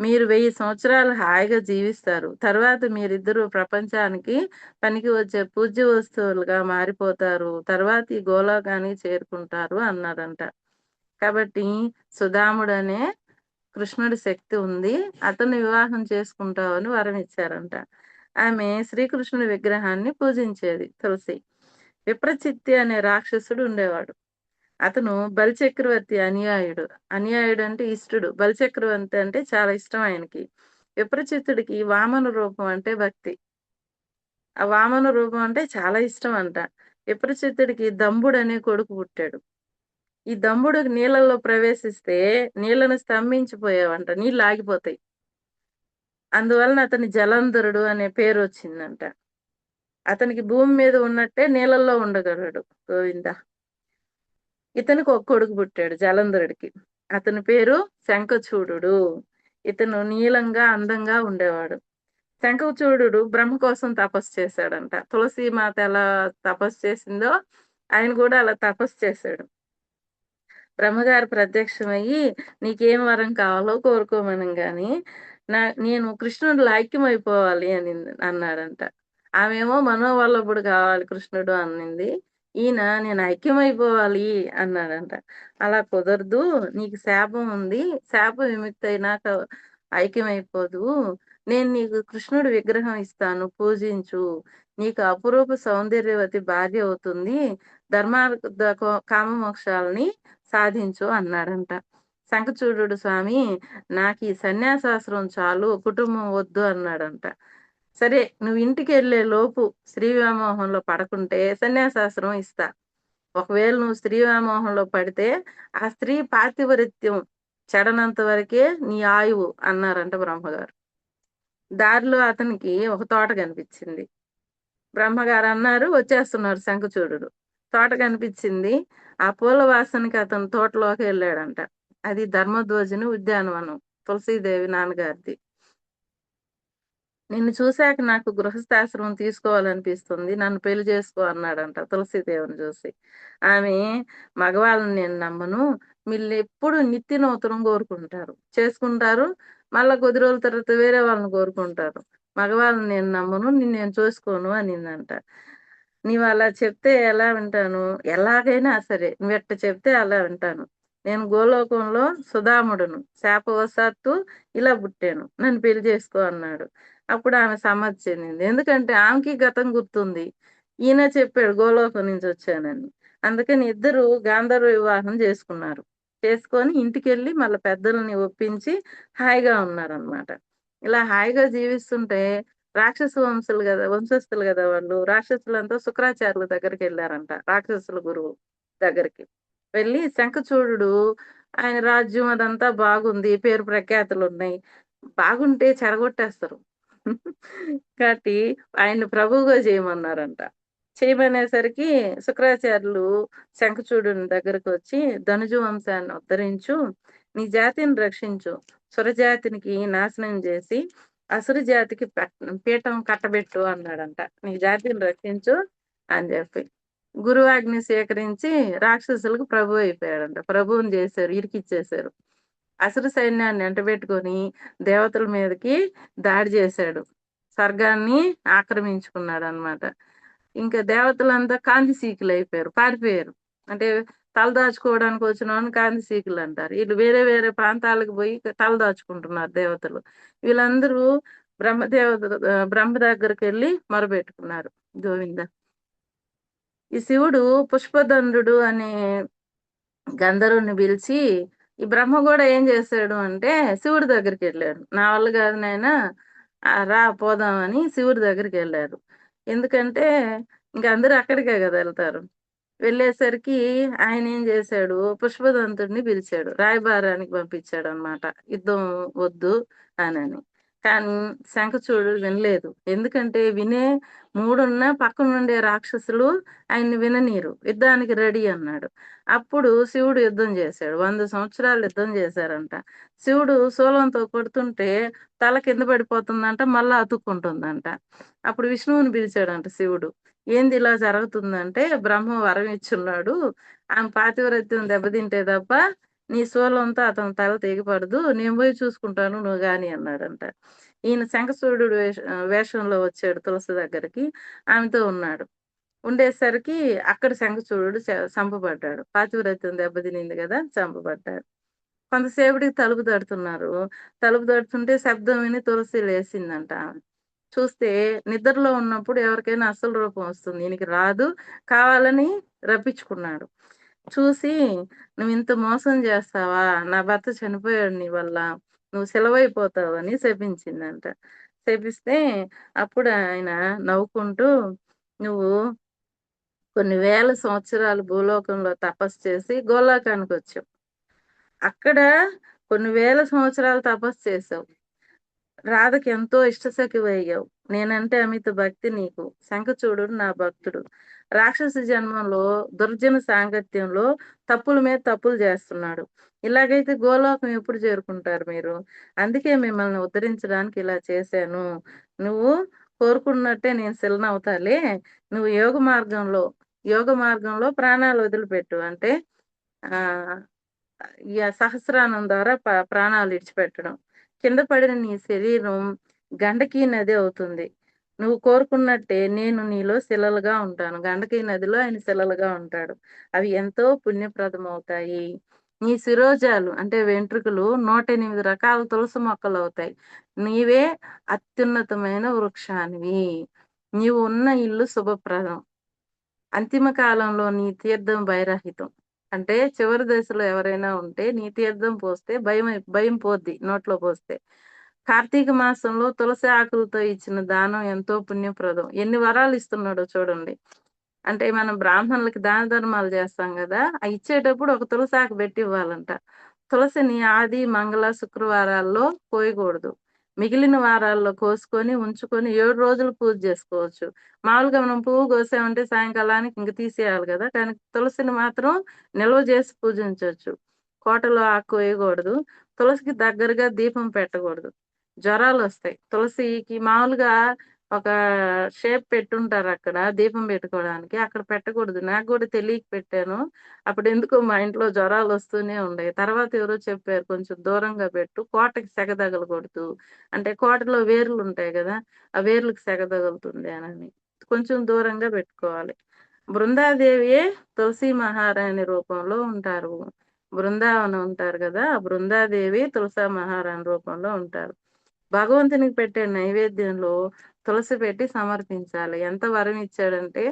మీరు 1000 సంవత్సరాలు హాయిగా జీవిస్తారు. తర్వాత మీరిద్దరూ ప్రపంచానికి పనికి వచ్చే పూజ్య వస్తువులుగా మారిపోతారు. తర్వాత ఈ గోలోకానికి చేరుకుంటారు అన్నారంట. కాబట్టి సుధాముడనే కృష్ణుడి శక్తి ఉంది. అతను వివాహం చేసుకుంటావని వరం ఇచ్చారంట. ఆమె శ్రీకృష్ణుడి విగ్రహాన్ని పూజించేది తులసి. విప్రచిత్తి అనే రాక్షసుడు ఉండేవాడు. అతను బలిచక్రవర్తి అనుయాయుడు. అనుయాయుడు అంటే ఇష్టుడు. బలిచక్రవర్తి అంటే చాలా ఇష్టం ఆయనకి. విప్రచిత్తుడికి వామన రూపం అంటే భక్తి. ఆ వామన రూపం అంటే చాలా ఇష్టం అంట. విప్రచిత్తుడికి దంభుడు అనే కొడుకు పుట్టాడు. ఈ దంభుడు నీళ్ళల్లో ప్రవేశిస్తే నీళ్లను స్తంభించిపోయావంట. నీళ్ళు ఆగిపోతాయి. అందువలన అతని జలంధరుడు అనే పేరొచ్చిందంట. అతనికి భూమి మీద ఉన్నట్టే నీళ్ళల్లో ఉండగలడు. గోవింద. ఇతనికి ఒక కొడుకు పుట్టాడు జలంధరుడికి. అతని పేరు శంఖచూడుడు. ఇతను నీలంగా, అందంగా ఉండేవాడు. శంఖచూడుడు బ్రహ్మ కోసం తపస్సు చేశాడంట. తులసి మాత ఎలా తపస్సు చేసిందో ఆయన కూడా అలా తపస్సు చేశాడు. బ్రహ్మగారు ప్రత్యక్షమయ్యి నీకేం వరం కావాలో కోరుకోమనంగాని నేను కృష్ణుడిలో ఐక్యమైపోవాలి అని అన్నాడంట. ఆమెమో మనోవల్లభుడు కావాలి కృష్ణుడు అనింది. ఈయన నేను ఐక్యమైపోవాలి అన్నాడంట. అలా కుదరదు, నీకు శాపం ఉంది, శాప విముక్తి అయినాక ఐక్యమైపోదు. నేను నీకు కృష్ణుడి విగ్రహం ఇస్తాను, పూజించు, నీకు అపురూప సౌందర్యవతి భార్య అవుతుంది, ధర్మార్థ కామ మోక్షాలని సాధించు అన్నాడంట. శంఖచూడుడు స్వామి నాకు ఈ సన్యాసాశ్రమం చాలు, కుటుంబం వద్దు అన్నాడంట. సరే నువ్వు ఇంటికి వెళ్ళే లోపు స్త్రీ వ్యామోహంలో పడకుంటే సన్యాసాశ్రమం ఇస్తా. ఒకవేళ నువ్వు స్త్రీ వ్యామోహంలో పడితే ఆ స్త్రీ పాతివృత్యం చెడనంత వరకే నీ ఆయువు అన్నారంట బ్రహ్మగారు. దారిలో అతనికి ఒక తోట కనిపించింది. బ్రహ్మగారు అన్నారు వచ్చేస్తున్నారు శంఖచూడుడు. తోట కనిపించింది. ఆ పూల వాసనకి అతను తోటలోకి వెళ్ళాడంట. అది ధర్మధ్వజుని ఉద్యానవనం, తులసీదేవి నాన్నగారిది. నిన్ను చూశాక నాకు గృహస్థాశ్రమం తీసుకోవాలనిపిస్తుంది, నన్ను పెళ్లి చేసుకో అన్నాడంట తులసీదేవిని చూసి. ఆమె మగవాళ్ళని నేను నమ్మను, వీళ్ళు ఎప్పుడు నిత్య నూతనం కోరుకుంటారు, చేసుకుంటారు, మళ్ళా కొద్ది రోజుల తర్వాత వేరే వాళ్ళని కోరుకుంటారు. మగవాళ్ళని నేను నమ్మను, నిన్ను నేను చూసుకోను అనిందంట. నీవు అలా చెప్తే ఎలా వింటాను, ఎలాగైనా సరే నువ్వు ఎట్ట చెప్తే అలా వింటాను. నేను గోలోకంలో సుధాముడును, శాపవశాత్తు ఇలా పుట్టాను, నన్ను పెళ్లి చేసుకో అన్నాడు. అప్పుడు ఆమె సమ్మతి చెందింది. ఎందుకంటే ఆమెకి గతం గుర్తుంది, ఈయన చెప్పాడు గోలోకం నుంచి వచ్చానని. అందుకని ఇద్దరు గాంధర్వ వివాహం చేసుకున్నారు. చేసుకొని ఇంటికి వెళ్ళి మళ్ళీ పెద్దలని ఒప్పించి హాయిగా ఉన్నారనమాట. ఇలా హాయిగా జీవిస్తుంటే రాక్షస వంశస్థులు కదా వాళ్ళు, రాక్షసులంతా శుక్రాచార్యుల దగ్గరికి వెళ్ళారంట, రాక్షసుల గురువు దగ్గరికి వెళ్ళి శంఖచూడుడు ఆయన రాజ్యం అదంతా బాగుంది, పేరు ప్రఖ్యాతులు ఉన్నాయి, బాగుంటే చెడగొట్టేస్తారు కాబట్టి ఆయన ప్రభువుగా చేయమన్నారంట. చేయమనేసరికి శుక్రాచార్యులు శంఖచూడుని దగ్గరకు వచ్చి ధనుజు వంశాన్ని ఉద్ధరించు, నీ జాతిని రక్షించు, సురజాతినికి నాశనం చేసి అసురు జాతికి పీఠం కట్టబెట్టు అన్నాడంట. నీ జాతిని రక్షించు అని చెప్పి గురువాజ్ఞ స్వీకరించి రాక్షసులకు ప్రభు అయిపోయాడంట. ప్రభువుని చేశారు, ఇరికిచ్చేశారు. అసురు సైన్యాన్ని ఎంటబెట్టుకొని దేవతల మీదకి దాడి చేశాడు, స్వర్గాన్ని ఆక్రమించుకున్నాడు అన్నమాట. ఇంకా దేవతలంతా కాంతి సీకులు అయిపోయారు, పారిపోయారు. అంటే తలదాచుకోవడానికి వచ్చిన వాళ్ళని కాంతి సీకులు అంటారు. వీళ్ళు వేరే వేరే ప్రాంతాలకు పోయి తలదాచుకుంటున్నారు దేవతలు. వీళ్ళందరూ బ్రహ్మ దగ్గరికి వెళ్ళి మొరబెట్టుకున్నారు. గోవింద. ఈ శివుడు పుష్పదండు అనే గంధర్వుని పిలిచి, ఈ బ్రహ్మ కూడా ఏం చేశాడు అంటే శివుడి దగ్గరికి వెళ్ళాడు. నా వల్ల కాదు నాయనా, రా పోదామని శివుడి దగ్గరికి వెళ్ళారు. ఎందుకంటే ఇంక అందరూ అక్కడికే కదా వెళ్తారు. వెళ్ళేసరికి ఆయన ఏం చేశాడు, పుష్పదంతుడిని పిలిచాడు, రాయబారానికి పంపించాడు అనమాట, యుద్ధం వద్దు అని. కానీ శంఖచూడుడు వినలేదు. ఎందుకంటే వినే మూడున్న పక్కనుండే రాక్షసులు ఆయన్ని విననీరు, యుద్ధానికి రెడీ అన్నాడు. అప్పుడు శివుడు యుద్ధం చేశాడు. 100 సంవత్సరాలు యుద్ధం చేశారంట. శివుడు శూలంతో కొడుతుంటే తల కింద పడిపోతుందంట, మళ్ళా అతుక్కుంటుందంట. అప్పుడు విష్ణువుని పిలిచాడంట శివుడు. ఏంది ఇలా జరుగుతుందంటే బ్రహ్మ వరం ఇచ్చున్నాడు, ఆమె పాతివ్రత్యం దెబ్బతింటే తప్ప నీ శూలంతో అతని తల తెగిపడదు, నేను పోయి చూసుకుంటాను నువ్వు గాని అన్నాడంట. ఈయన శంఖచూడు వేషంలో వచ్చాడు తులసి దగ్గరికి, ఆమెతో ఉన్నాడు. ఉండేసరికి అక్కడ శంఖచూడు చంపబడ్డాడు. పాతివ్రత్యం దెబ్బతినింది కదా, చంపబడ్డాడు. కొంతసేపటికి తలుపు తడుతున్నారు. తలుపు తడుతుంటే శబ్దం విని తులసి లేచిందంట. చూస్తే నిద్రలో ఉన్నప్పుడు ఎవరికైనా అసలు రూపం వస్తుంది, ఈయనకి రాదు, కావాలని రప్పించుకున్నాడు. చూసి నువ్వు ఇంత మోసం చేస్తావా, నా భర్త చనిపోయాడు నీ వల్ల, నువ్వు సెలవైపోతావు అని శపించిందంట. శపిస్తే అప్పుడు ఆయన నవ్వుకుంటూ, నువ్వు కొన్ని వేల సంవత్సరాలు భూలోకంలో తపస్సు చేసి గోలోకానికి వచ్చావు, అక్కడ కొన్ని వేల సంవత్సరాలు తపస్సు చేసావు, రాధకి ఎంతో ఇష్టసఖివయ్యావు. నేనంటే అమిత భక్తి నీకు. శంఖచూడుడు నా భక్తుడు. రాక్షస జన్మంలో దుర్జన సాంగత్యంలో తప్పుల మీద తప్పులు చేస్తున్నాడు. ఇలాగైతే గోలోకం ఎప్పుడు చేరుకుంటారు మీరు? అందుకే మిమ్మల్ని ఉద్ధరించడానికి ఇలా చేశాను. నువ్వు కోరుకున్నట్టే నేను శిలనవుతాలే. నువ్వు యోగ మార్గంలో ప్రాణాలు వదిలిపెట్టు. అంటే ఆహ్, సహస్రానం ద్వారా ప్రాణాలు ఇడిచిపెట్టడం. కింద పడిన నీ శరీరం గండకీ నది అవుతుంది. నువ్వు కోరుకున్నట్టే నేను నీలో శిలలుగా ఉంటాను. గండకీ నదిలో ఆయన శిలలుగా ఉంటాడు. అవి ఎంతో పుణ్యప్రదమవుతాయి. నీ శిరోజాలు అంటే వెంట్రుకలు 108 రకాల తులసి మొక్కలవుతాయి. నీవే అత్యున్నతమైన వృక్షానివి. నీవు ఉన్న ఇల్లు శుభప్రదం. అంతిమ కాలంలో నీ తీర్థం భయరహితం. అంటే చివరి దశలో ఎవరైనా ఉంటే నీ తీర్థం పోస్తే భయం పోద్ది నోట్లో పోస్తే. కార్తీక మాసంలో తులసి ఆకులతో ఇచ్చిన దానం ఎంతో పుణ్యప్రదం. ఎన్ని వరాలు ఇస్తున్నాడో చూడండి. అంటే మనం బ్రాహ్మణులకి దాన ధర్మాలు చేస్తాం గదా! ఇచ్చేటప్పుడు ఒక తులసాకు పెట్టి ఇవ్వాలంట. తులసిని ఆది, మంగళ, శుక్రవారాల్లో కోయకూడదు. మిగిలిన వారాల్లో కోసుకొని, ఉంచుకొని 7 రోజులు పూజ జేసుకోవచ్చు. మామూలుగా మనం పువ్వు కోసామంటే సాయంకాలానికి ఇంక తీసేయాలి గదా! కానీ తులసిని మాత్రం నిల్వ జేసి పూజించొచ్చు. కోటలో ఆకు కోయగూడదు. తులసికి దగ్గరగా దీపం పెట్టకూడదు. జ్వరాలొస్తాయి. తులసికి మామూలుగా ఒక షేప్ పెట్టుంటారక్కడ దీపం పెట్టుకోవడానికి. అక్కడ పెట్టకూడదు. నాకు గూడా తెలియక పెట్టాను. అప్పుడెందుకో మా ఇంట్లో జ్వరాలొస్తూనే ఉండేయి. తర్వాత ఎవరో చెప్పారు కొంచెం దూరంగా పెట్టు. కోటకి సెగ తగలకూడదు. అంటే కోటలో వేర్లుంటాయి గదా! ఆ వేర్లుకి సెగ తగులుతుంది అనని. కొంచెం దూరంగా పెట్టుకోవాలి. బృందాదేవియే తులసి మహారాణి రూపంలో ఉంటారు. బృందావనం ఉంటారు గదా! ఆ బృందాదేవి తులసా మహారాణి రూపంలో ఉంటారు. భగవంతునికి పెట్టే నైవేద్యంలో తులసి పెట్టి సమర్పించాలి. ఎంత వరం ఇచ్చాడంటే,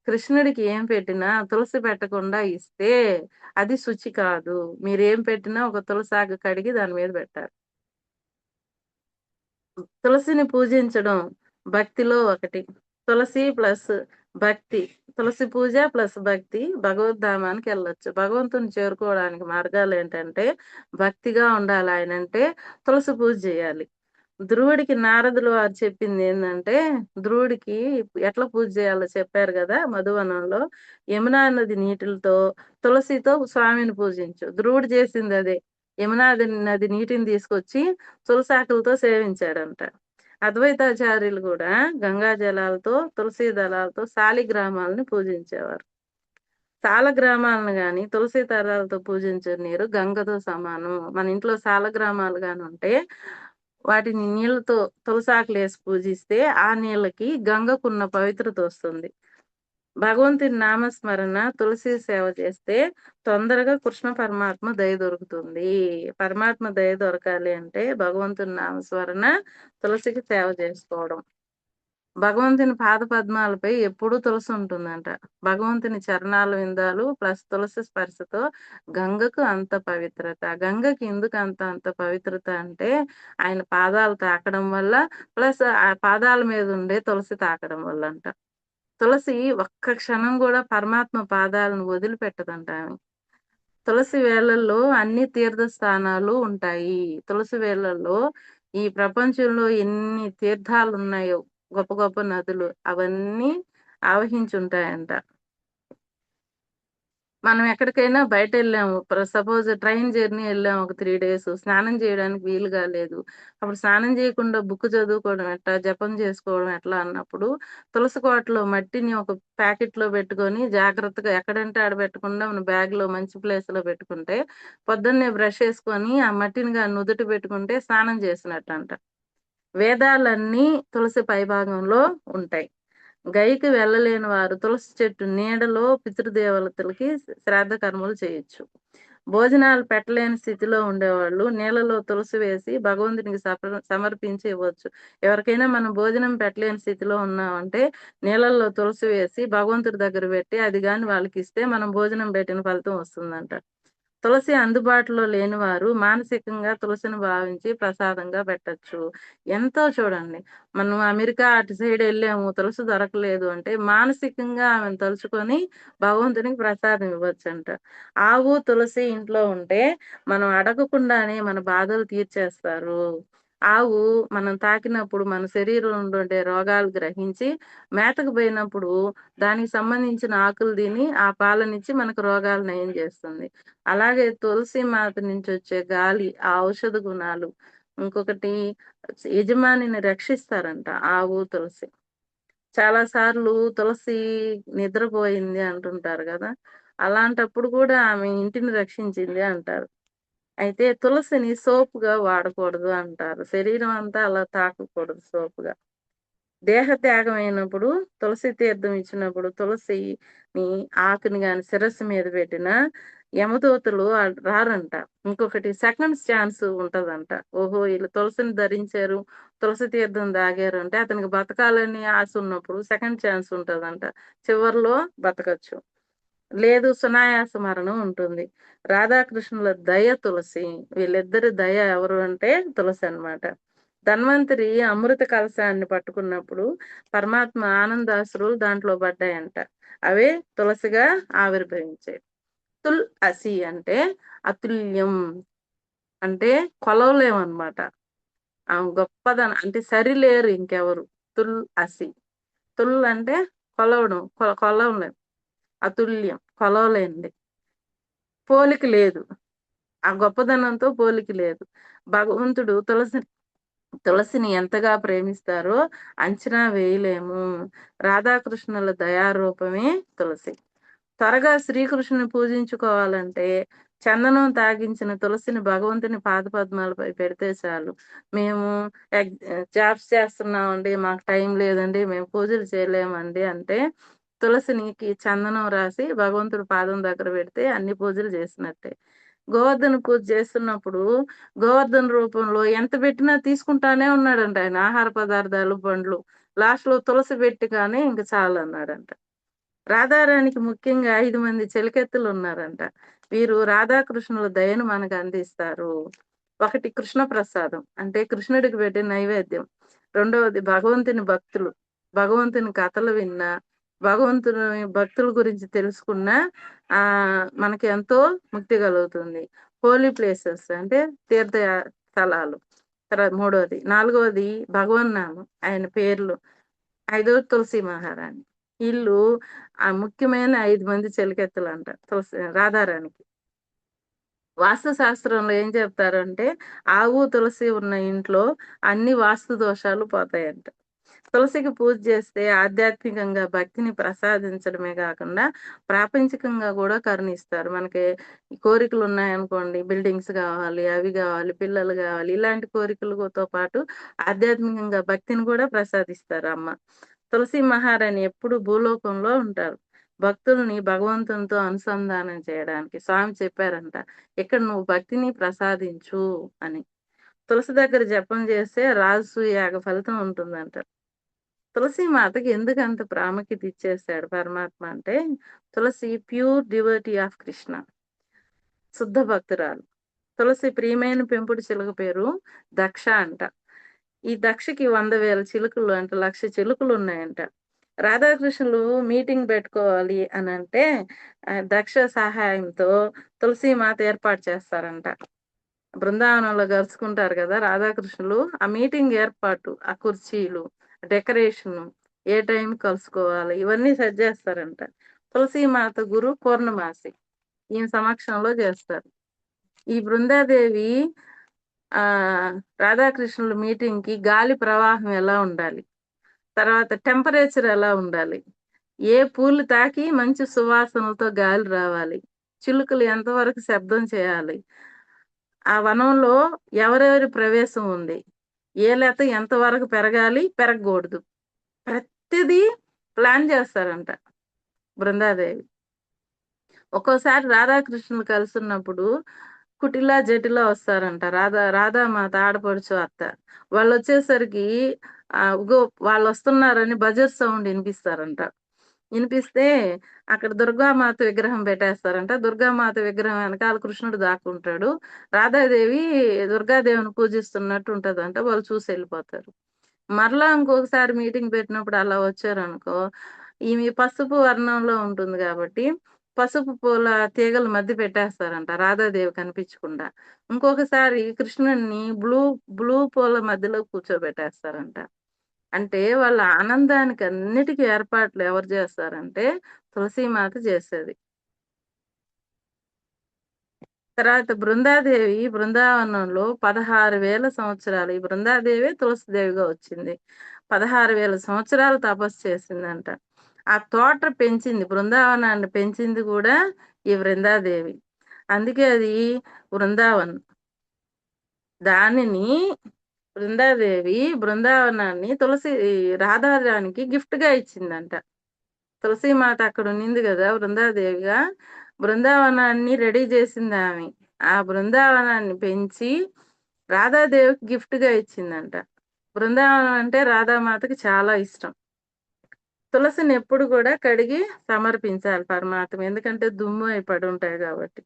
కృష్ణుడికి ఏం పెట్టినా తులసి పెట్టకుండా ఇస్తే అది శుచి కాదు. మీరేం పెట్టినా ఒక తులసాకు కడిగి దాని మీద పెట్టాలి. తులసిని పూజించడం భక్తిలో ఒకటి. తులసి ప్లస్ భక్తి. తులసి పూజ ప్లస్ భక్తి భగవద్ధామానికెళ్ళొచ్చు. భగవంతుని చేరుకోవడానికి మార్గాలేంటంటే, భక్తిగా ఉండాలి. ఆయనంటే తులసి పూజ జేయాలి. ధ్రువుడికి నారదులు వారు చెప్పిందేందంటే, ధ్రువుడికి ఎట్లా పూజ జేయాలో చెప్పారు గదా! మధువనంలో. యమునా నది నీటిలతో, తులసితో స్వామిని పూజించు. ధ్రువుడు జేసిందదే. నది నీటిని తీసుకొచ్చి తులసాకులతో సేవించాడంట. అద్వైతాచార్యులు గూడా గంగా జలాలతో, తులసీ దళాలతో శాలిగ్రామాలని పూజించేవారు. సాలగ్రామాలను గాని, తులసీ దళాలతో పూజించే నీరు గంగతో సమానం. మన ఇంట్లో సాలగ్రామాలు గానుంటే, వాటిని నీళ్ళతో తులసాకులేసి పూజిస్తే, ఆ నీళ్ళకి గంగకున్న పవిత్రతొస్తుంది. భగవంతుని నామస్మరణ, తులసి సేవ చేస్తే తొందరగా కృష్ణ పరమాత్మ దయ దొరుకుతుంది. పరమాత్మ దయ దొరకాలి అంటే భగవంతుని నామస్మరణ, తులసికి సేవ చేసుకోవడం. భగవంతుని పాదపద్మాలపై ఎప్పుడూ తులసి ఉంటుందంట. భగవంతుని చరణాల విందాలు ప్లస్ తులసి స్పర్శతో గంగకు అంత పవిత్రత. గంగకి ఎందుకు అంత పవిత్రత అంటే ఆయన పాదాలు తాకడం వల్ల ప్లస్ ఆ పాదాల మీద ఉండే తులసి తాకడం వల్లంట. తులసి ఒక్క క్షణం గూడా పరమాత్మ పాదాలను వదిలిపెట్టదంట ఆమె. తులసి వేళల్లో అన్ని తీర్థ స్థానాలు ఉంటాయి. తులసి వేళల్లో ఈ ప్రపంచంలో ఎన్ని తీర్థాలున్నాయో గొప్ప గొప్ప నదులు అవన్నీ ఆవహించుంటాయంట. మనం ఎక్కడికైనా బయటెళ్ళాము. సపోజ్ ట్రైన్ జర్నీ ఎళ్ళాము ఒక 3 డేస్. స్నానం చేయడానికి వీలు కాలేదు. అప్పుడు స్నానం చేయకుండా బుక్ చదువుకోవడం ఎట్టా? జపం చేసుకోవడం ఎట్లా అన్నప్పుడు, తులసి కోటలో మట్టిని ఒక ప్యాకెట్‌లో పెట్టుకొని జాగ్రత్తగా ఎక్కడంటే ఆడ పెట్టకుండా మన బ్యాగ్‌లో మంచి ప్లేస్‌లో పెట్టుకుంటే, పొద్దున్నే బ్రష్ చేసుకొని ఆ మట్టిని గాని నుదుట పెట్టుకుంటే స్నానం చేసినట్టంట. వేదాలన్నీ తులసి పైభాగంలో ఉంటాయి. గైకి వెళ్ళలేని వారు తులసి చెట్టు నీడలో పితృదేవతలకి శ్రాద్ధ కర్మలు చేయొచ్చు. భోజనాలు పెట్టలేని స్థితిలో ఉండేవాళ్ళు నీళ్ళలో తులసి వేసి భగవంతునికి సమర్పించి ఇవ్వచ్చు. ఎవరికైనా మనం భోజనం పెట్టలేని స్థితిలో ఉన్నామంటే నీళ్ళల్లో తులసి వేసి భగవంతుడి దగ్గర పెట్టి అది గాని వాళ్ళకిస్తే మనం భోజనం పెట్టిన ఫలితం వస్తుందంట. తులసి అందుబాటులో లేనివారు మానసికంగా తులసిని భావించి ప్రసాదంగా పెట్టొచ్చు. ఎంతో చూడండి. మనం అమెరికా అటు సైడ్ ఎళ్ళాము తులసి దొరకలేదు అంటే, మానసికంగా ఆమెను తలుచుకొని భగవంతునికి ప్రసాదం ఇవ్వచ్చంట. ఆవు, తులసి ఇంట్లో ఉంటే మనం అడగకుండానే మన బాధలు తీర్చేస్తారు. ఆవు మనం తాకినప్పుడు మన శరీరంలో ఉండే రోగాలు గ్రహించి మేతకు పోయినప్పుడు దానికి సంబంధించిన ఆకులు తిని ఆ పాలనిచ్చి మనకు రోగాలు నయం చేస్తుంది. అలాగే తులసి మాత నుంచి వచ్చే గాలి, ఆ ఔషధ గుణాలు, ఇంకొకటి యజమానిని రక్షిస్తారంట ఆవు, తులసి. చాలా సార్లు తులసి నిద్రపోయింది అంటుంటారు కదా! అలాంటప్పుడు కూడా ఆమె ఇంటిని రక్షించింది అంటారు. అయితే తులసిని సోపుగా వాడకూడదు అంటారు. శరీరం అంతా అలా తాకకూడదు సోపుగా. దేహ త్యాగం అయినప్పుడు తులసి తీర్థం ఇచ్చినప్పుడు తులసిని ఆకుని గాని శిరస్సు మీద పెట్టినా యమదూతలు రారంట. ఇంకొకటి సెకండ్ ఛాన్స్ ఉంటదంట. ఓహో! ఈళ్ళు తులసిని ధరించారు, తులసి తీర్థం తాగారు అంటే అతనికి బతకాలని ఆశ ఉన్నప్పుడు సెకండ్ ఛాన్స్ ఉంటదంట. చివర్లో బతకచ్చు. లేదు సునాయాస మరణం ఉంటుంది. రాధాకృష్ణుల దయ తులసి. వీళ్ళిద్దరి దయ ఎవరు అంటే తులసి అన్నమాట. ధన్వంతరి అమృత కలశాన్ని పట్టుకున్నప్పుడు పరమాత్మ ఆనందాశ్రులు దాంట్లో పడ్డాయంట. అవే తులసిగా ఆవిర్భవించాయి. తుల్ అసి అంటే అతుల్యం, అంటే కొలవలేమన్నమాట. ఆమె గొప్పదనం అంటే సరిలేరు ఇంకెవరు. తుల్ అసి. తుల్ అంటే కొలవడం, కొలవలేం. అతుల్యం కొలవలేనిది. పోలిక లేదు. ఆ గొప్పదనంతో పోలిక లేదు. భగవంతుడు తులసిని ఎంతగా ప్రేమిస్తారో అంచనా వేయలేము. రాధాకృష్ణుల దయారూపమే తులసి. త్వరగా శ్రీకృష్ణుని పూజించుకోవాలంటే చందనం తాగించిన తులసిని భగవంతుని పాదపద్మాలపై పెడితే చాలు. మేము జాబ్స్ చేస్తున్నామండి, మాకు టైం లేదండి, మేము పూజలు చేయలేమండి అంటే తులసినికి చందనం రాసి భగవంతుడి పాదం దగ్గర పెడితే అన్ని పూజలు చేసినట్టే. గోవర్ధన పూజ చేస్తున్నప్పుడు గోవర్ధన రూపంలో ఎంత పెట్టినా తీసుకుంటానే ఉన్నాడంట ఆయన. ఆహార పదార్థాలు, పండ్లు. లాస్ట్ లో తులసి పెట్టి కానీ ఇంక చాలు అన్నాడంట. రాధారాణికి ముఖ్యంగా 5 మంది చెలికెత్తులు ఉన్నారంట. వీరు రాధాకృష్ణుల దయను మనకు అందిస్తారు. ఒకటి కృష్ణ ప్రసాదం అంటే కృష్ణుడికి పెట్టే నైవేద్యం. రెండవది భగవంతుని భక్తులు. భగవంతుని కథలు విన్నా, భగవంతుని భక్తుల గురించి తెలుసుకున్నా మనకి ఎంతో ముక్తి కలుగుతుంది. హోలీ ప్లేసెస్ అంటే తీర్థ స్థలాలు. తర్వాత మూడవది. నాలుగవది భగవన్నామం, ఆయన పేర్లు. ఐదవది తులసి మహారాణి. ఈళ్ళు ముఖ్యమైన 5 మంది చెలికెత్తులంట రాధారాణికి. వాస్తు శాస్త్రంలో ఏం చెప్తారంటే ఆవు, తులసి ఉన్న ఇంట్లో అన్ని వాస్తు దోషాలు పోతాయంట. తులసికి పూజ చేస్తే ఆధ్యాత్మికంగా భక్తిని ప్రసాదించడమే కాకుండా ప్రాపంచికంగా కూడా కరుణిస్తారు. మనకి కోరికలు ఉన్నాయనుకోండి, బిల్డింగ్స్ కావాలి, అవి కావాలి, పిల్లలు కావాలి, ఇలాంటి కోరికలతో పాటు ఆధ్యాత్మికంగా భక్తిని కూడా ప్రసాదిస్తారు అమ్మ. తులసి మహారాణి ఎప్పుడు భూలోకంలో ఉంటారు. భక్తుల్ని భగవంతునితో అనుసంధానం చేయడానికి స్వామి చెప్పారంట, ఇక్కడ నువ్వు భక్తిని ప్రసాదించు అని. తులసి దగ్గర జపం చేస్తే రాజసూయాగ ఫలితం ఉంటుందంట. తులసి మాతకి ఎందుకు అంత ప్రాముఖ్యత ఇచ్చేసాడు పరమాత్మ అంటే, తులసి ప్యూర్ డివోటీ ఆఫ్ కృష్ణ, శుద్ధ భక్తురాలు. తులసి ప్రియమైన పెంపుడు చిలుక పేరు దక్ష అంట. ఈ దక్షకి 100,000 చిలుకలు అంటే 1,00,000 చిలుకలు ఉన్నాయంట. రాధాకృష్ణులు మీటింగ్ పెట్టుకోవాలి అని అంటే దక్ష సహాయంతో తులసి మాత ఏర్పాటు చేస్తారంట. బృందావనంలో కలుసుకుంటారు కదా రాధాకృష్ణులు, ఆ మీటింగ్ ఏర్పాటు, ఆ కుర్చీలు, డెకరేషన్, ఏ టైం కలుసుకోవాలి, ఇవన్నీ సెట్ చేస్తారంట. తులసి మాత గురు పూర్ణమాసి ఈయన సమక్షంలో చేస్తారు. ఈ బృందాదేవి ఆ రాధాకృష్ణుల మీటింగ్ కి గాలి ప్రవాహం ఎలా ఉండాలి, తర్వాత టెంపరేచర్ ఎలా ఉండాలి, ఏ పూలు తాకి మంచి సువాసనలతో గాలి రావాలి, చిలుకలు ఎంతవరకు శబ్దం చేయాలి, ఆ వనంలో ఎవరెవరి ప్రవేశం ఉంది, ఏ లేత ఎంతవరకు పెరగాలి, పెరగకూడదు, ప్రతిదీ ప్లాన్ చేస్తారంట బృందాదేవి. ఒక్కోసారి రాధాకృష్ణులు కలుసున్నప్పుడు కుటిలా జటిలా వస్తారంట. రాధామాత ఆడపడుచు అత్త. వాళ్ళు వచ్చేసరికి ఉగో వాళ్ళు వస్తున్నారని బజర్ సౌండ్ వినిపిస్తారంట. వినిపిస్తే అక్కడ దుర్గామాత విగ్రహం పెట్టేస్తారంట. దుర్గామాత విగ్రహం వెనకాల కృష్ణుడు దాక్కుంటాడు. రాధాదేవి దుర్గాదేవిని పూజిస్తున్నట్టు ఉంటదంట. వాళ్ళు చూసి వెళ్ళిపోతారు. మరలా ఇంకొకసారి మీటింగ్ పెట్టినప్పుడు అలా వచ్చారనుకో, ఈమె పసుపు వర్ణంలో ఉంటుంది కాబట్టి పసుపు పూల తీగలు మధ్య పెట్టేస్తారంట రాధాదేవి కనిపించకుండా. ఇంకొకసారి కృష్ణుడిని బ్లూ పూల మధ్యలో కూర్చోబెట్టేస్తారంట. అంటే వాళ్ళ ఆనందానికి అన్నిటికి ఏర్పాట్లు ఎవరు చేస్తారంటే తులసీమాత చేసేది. తర్వాత బృందాదేవి బృందావనంలో 16,000 సంవత్సరాలు ఈ బృందాదేవే తులసిదేవిగా వచ్చింది. 16,000 సంవత్సరాలు తపస్సు చేసిందంట. ఆ తోట పెంచింది, బృందావనాన్ని పెంచింది కూడా ఈ బృందాదేవి. అందుకే అది బృందావనం. దానిని బృందాదేవి బృందావనాన్ని రాధారానికి గిఫ్ట్‌గా ఇచ్చిందంట. తులసీమాత అక్కడ ఉన్నింది కదా బృందాదేవిగా. బృందావనాన్ని రెడీ చేసిందామె. ఆ బృందావనాన్ని పెంచి రాధాదేవికి గిఫ్ట్‌గా ఇచ్చిందంట. బృందావనం అంటే రాధామాతకి చాలా ఇష్టం. తులసిని ఎప్పుడు కూడా కడిగి సమర్పించాలి పరమాత్మ. ఎందుకంటే దుమ్ము అయి పడుంటాయి కాబట్టి.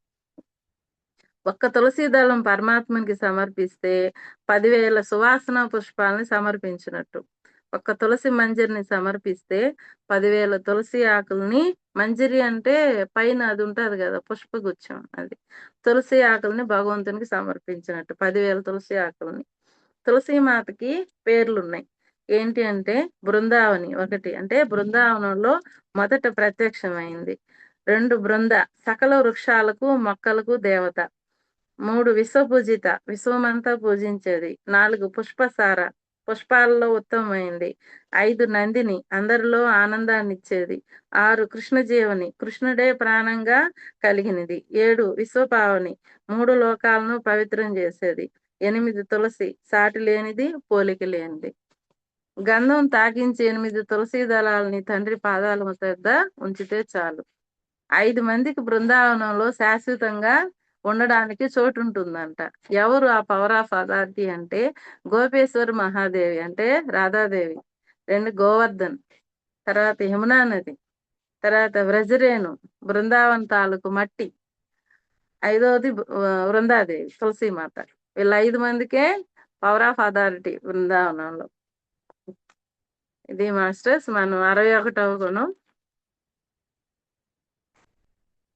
ఒక్క తులసి దళం పరమాత్మనికి సమర్పిస్తే 10,000 సువాసన పుష్పాలని సమర్పించినట్టు. ఒక్క తులసి మంజరిని సమర్పిస్తే 10,000 తులసి ఆకుల్ని, మంజరి అంటే పైన అది ఉంటది కదా పుష్పగుచ్చం, అది తులసి ఆకుల్ని భగవంతునికి సమర్పించినట్టు 10,000 తులసి ఆకుల్ని. తులసి మాతకి పేర్లున్నాయి. ఏంటి అంటే బృందావని ఒకటి, అంటే బృందావనంలో మొదట ప్రత్యక్షమైంది. 2 బృంద, సకల వృక్షాలకు మొక్కలకు దేవత. 3 విశ్వపూజిత, విశ్వమంతా పూజించేది. 4 పుష్పసార, పుష్పాలలో ఉత్తమమైంది. 5 నందిని, అందరిలో ఆనందాన్నిచ్చేది. 6 కృష్ణజీవని, కృష్ణుడే ప్రాణంగా కలిగినది. 7 విశ్వపావని, 3 లోకాలను పవిత్రం చేసేది. 8 తులసి, సాటి లేనిది, పోలిక లేనిది. గంధం తాకించి 8 తులసి దళాలని తండ్రి పాదాల వద్ద ఉంచితే చాలు. 5 మందికి బృందావనంలో శాశ్వతంగా ఉండడానికి చోటు ఉంటుందంట. ఎవరు ఆ పవర్ ఆఫ్ అథారిటీ అంటే గోపేశ్వర మహాదేవి, అంటే రాధాదేవి. 2 గోవర్ధన్, తర్వాత యమునా నది, తర్వాత వ్రజరేణు, బృందావన్ తాలూకు మట్టి. 5వది బృందాదేవి, తులసీమాత. వీళ్ళ 5 మందికే పవర్ ఆఫ్ అథారిటీ బృందావనంలో. ఇది మాస్టర్స్ మనం 61వ గుణం.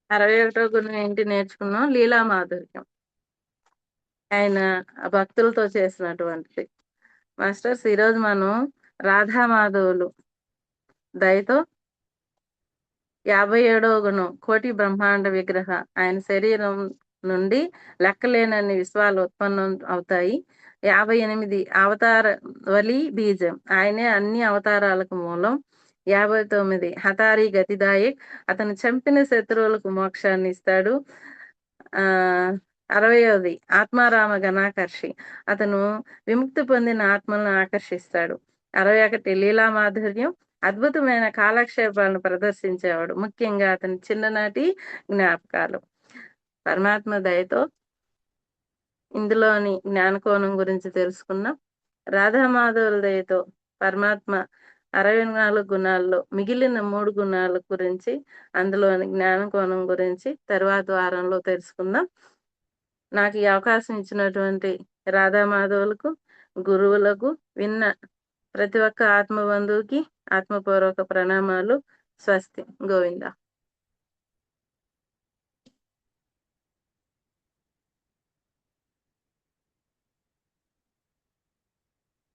61వ గుణం ఏంటి నేర్చుకున్నాం? లీలా మాధుర్యం. ఆయన భక్తులతో చేసినటువంటిది. మాస్టర్స్ ఈరోజు మనం రాధామాధవులు దయతో 57వ గుణం కోటి బ్రహ్మాండ విగ్రహ. ఆయన శరీరం నుండి లెక్కలేనన్ని విశ్వాలు ఉత్పన్నం అవుతాయి. 58 అవతార వలి బీజం, ఆయనే అన్ని అవతారాలకు మూలం. 59 హతారి గతిదాయక్, అతను చంపిన శత్రువులకు మోక్షాన్ని ఇస్తాడు. 60వది ఆత్మారామ గణాకర్షి, అతను విముక్తి పొందిన ఆత్మలను ఆకర్షిస్తాడు. 61 లీలా మాధుర్యం, అద్భుతమైన కాలక్షేపాలను ప్రదర్శించేవాడు. ముఖ్యంగా అతని చిన్ననాటి జ్ఞాపకాలు. పరమాత్మ దయతో ఇందులోని జ్ఞానకోణం గురించి తెలుసుకున్నాం. రాధామాధవుల దయతో పరమాత్మ 64 గుణాల్లో మిగిలిన 3 గుణాల గురించి, అందులోని జ్ఞానకోణం గురించి తర్వాత వారంలో తెలుసుకుందాం. నాకు ఈ అవకాశం ఇచ్చినటువంటి రాధామాధవులకు, గురువులకు, విన్న ప్రతి ఒక్క ఆత్మబంధువుకి ఆత్మపూర్వక ప్రణామాలు. స్వస్తి. గోవింద.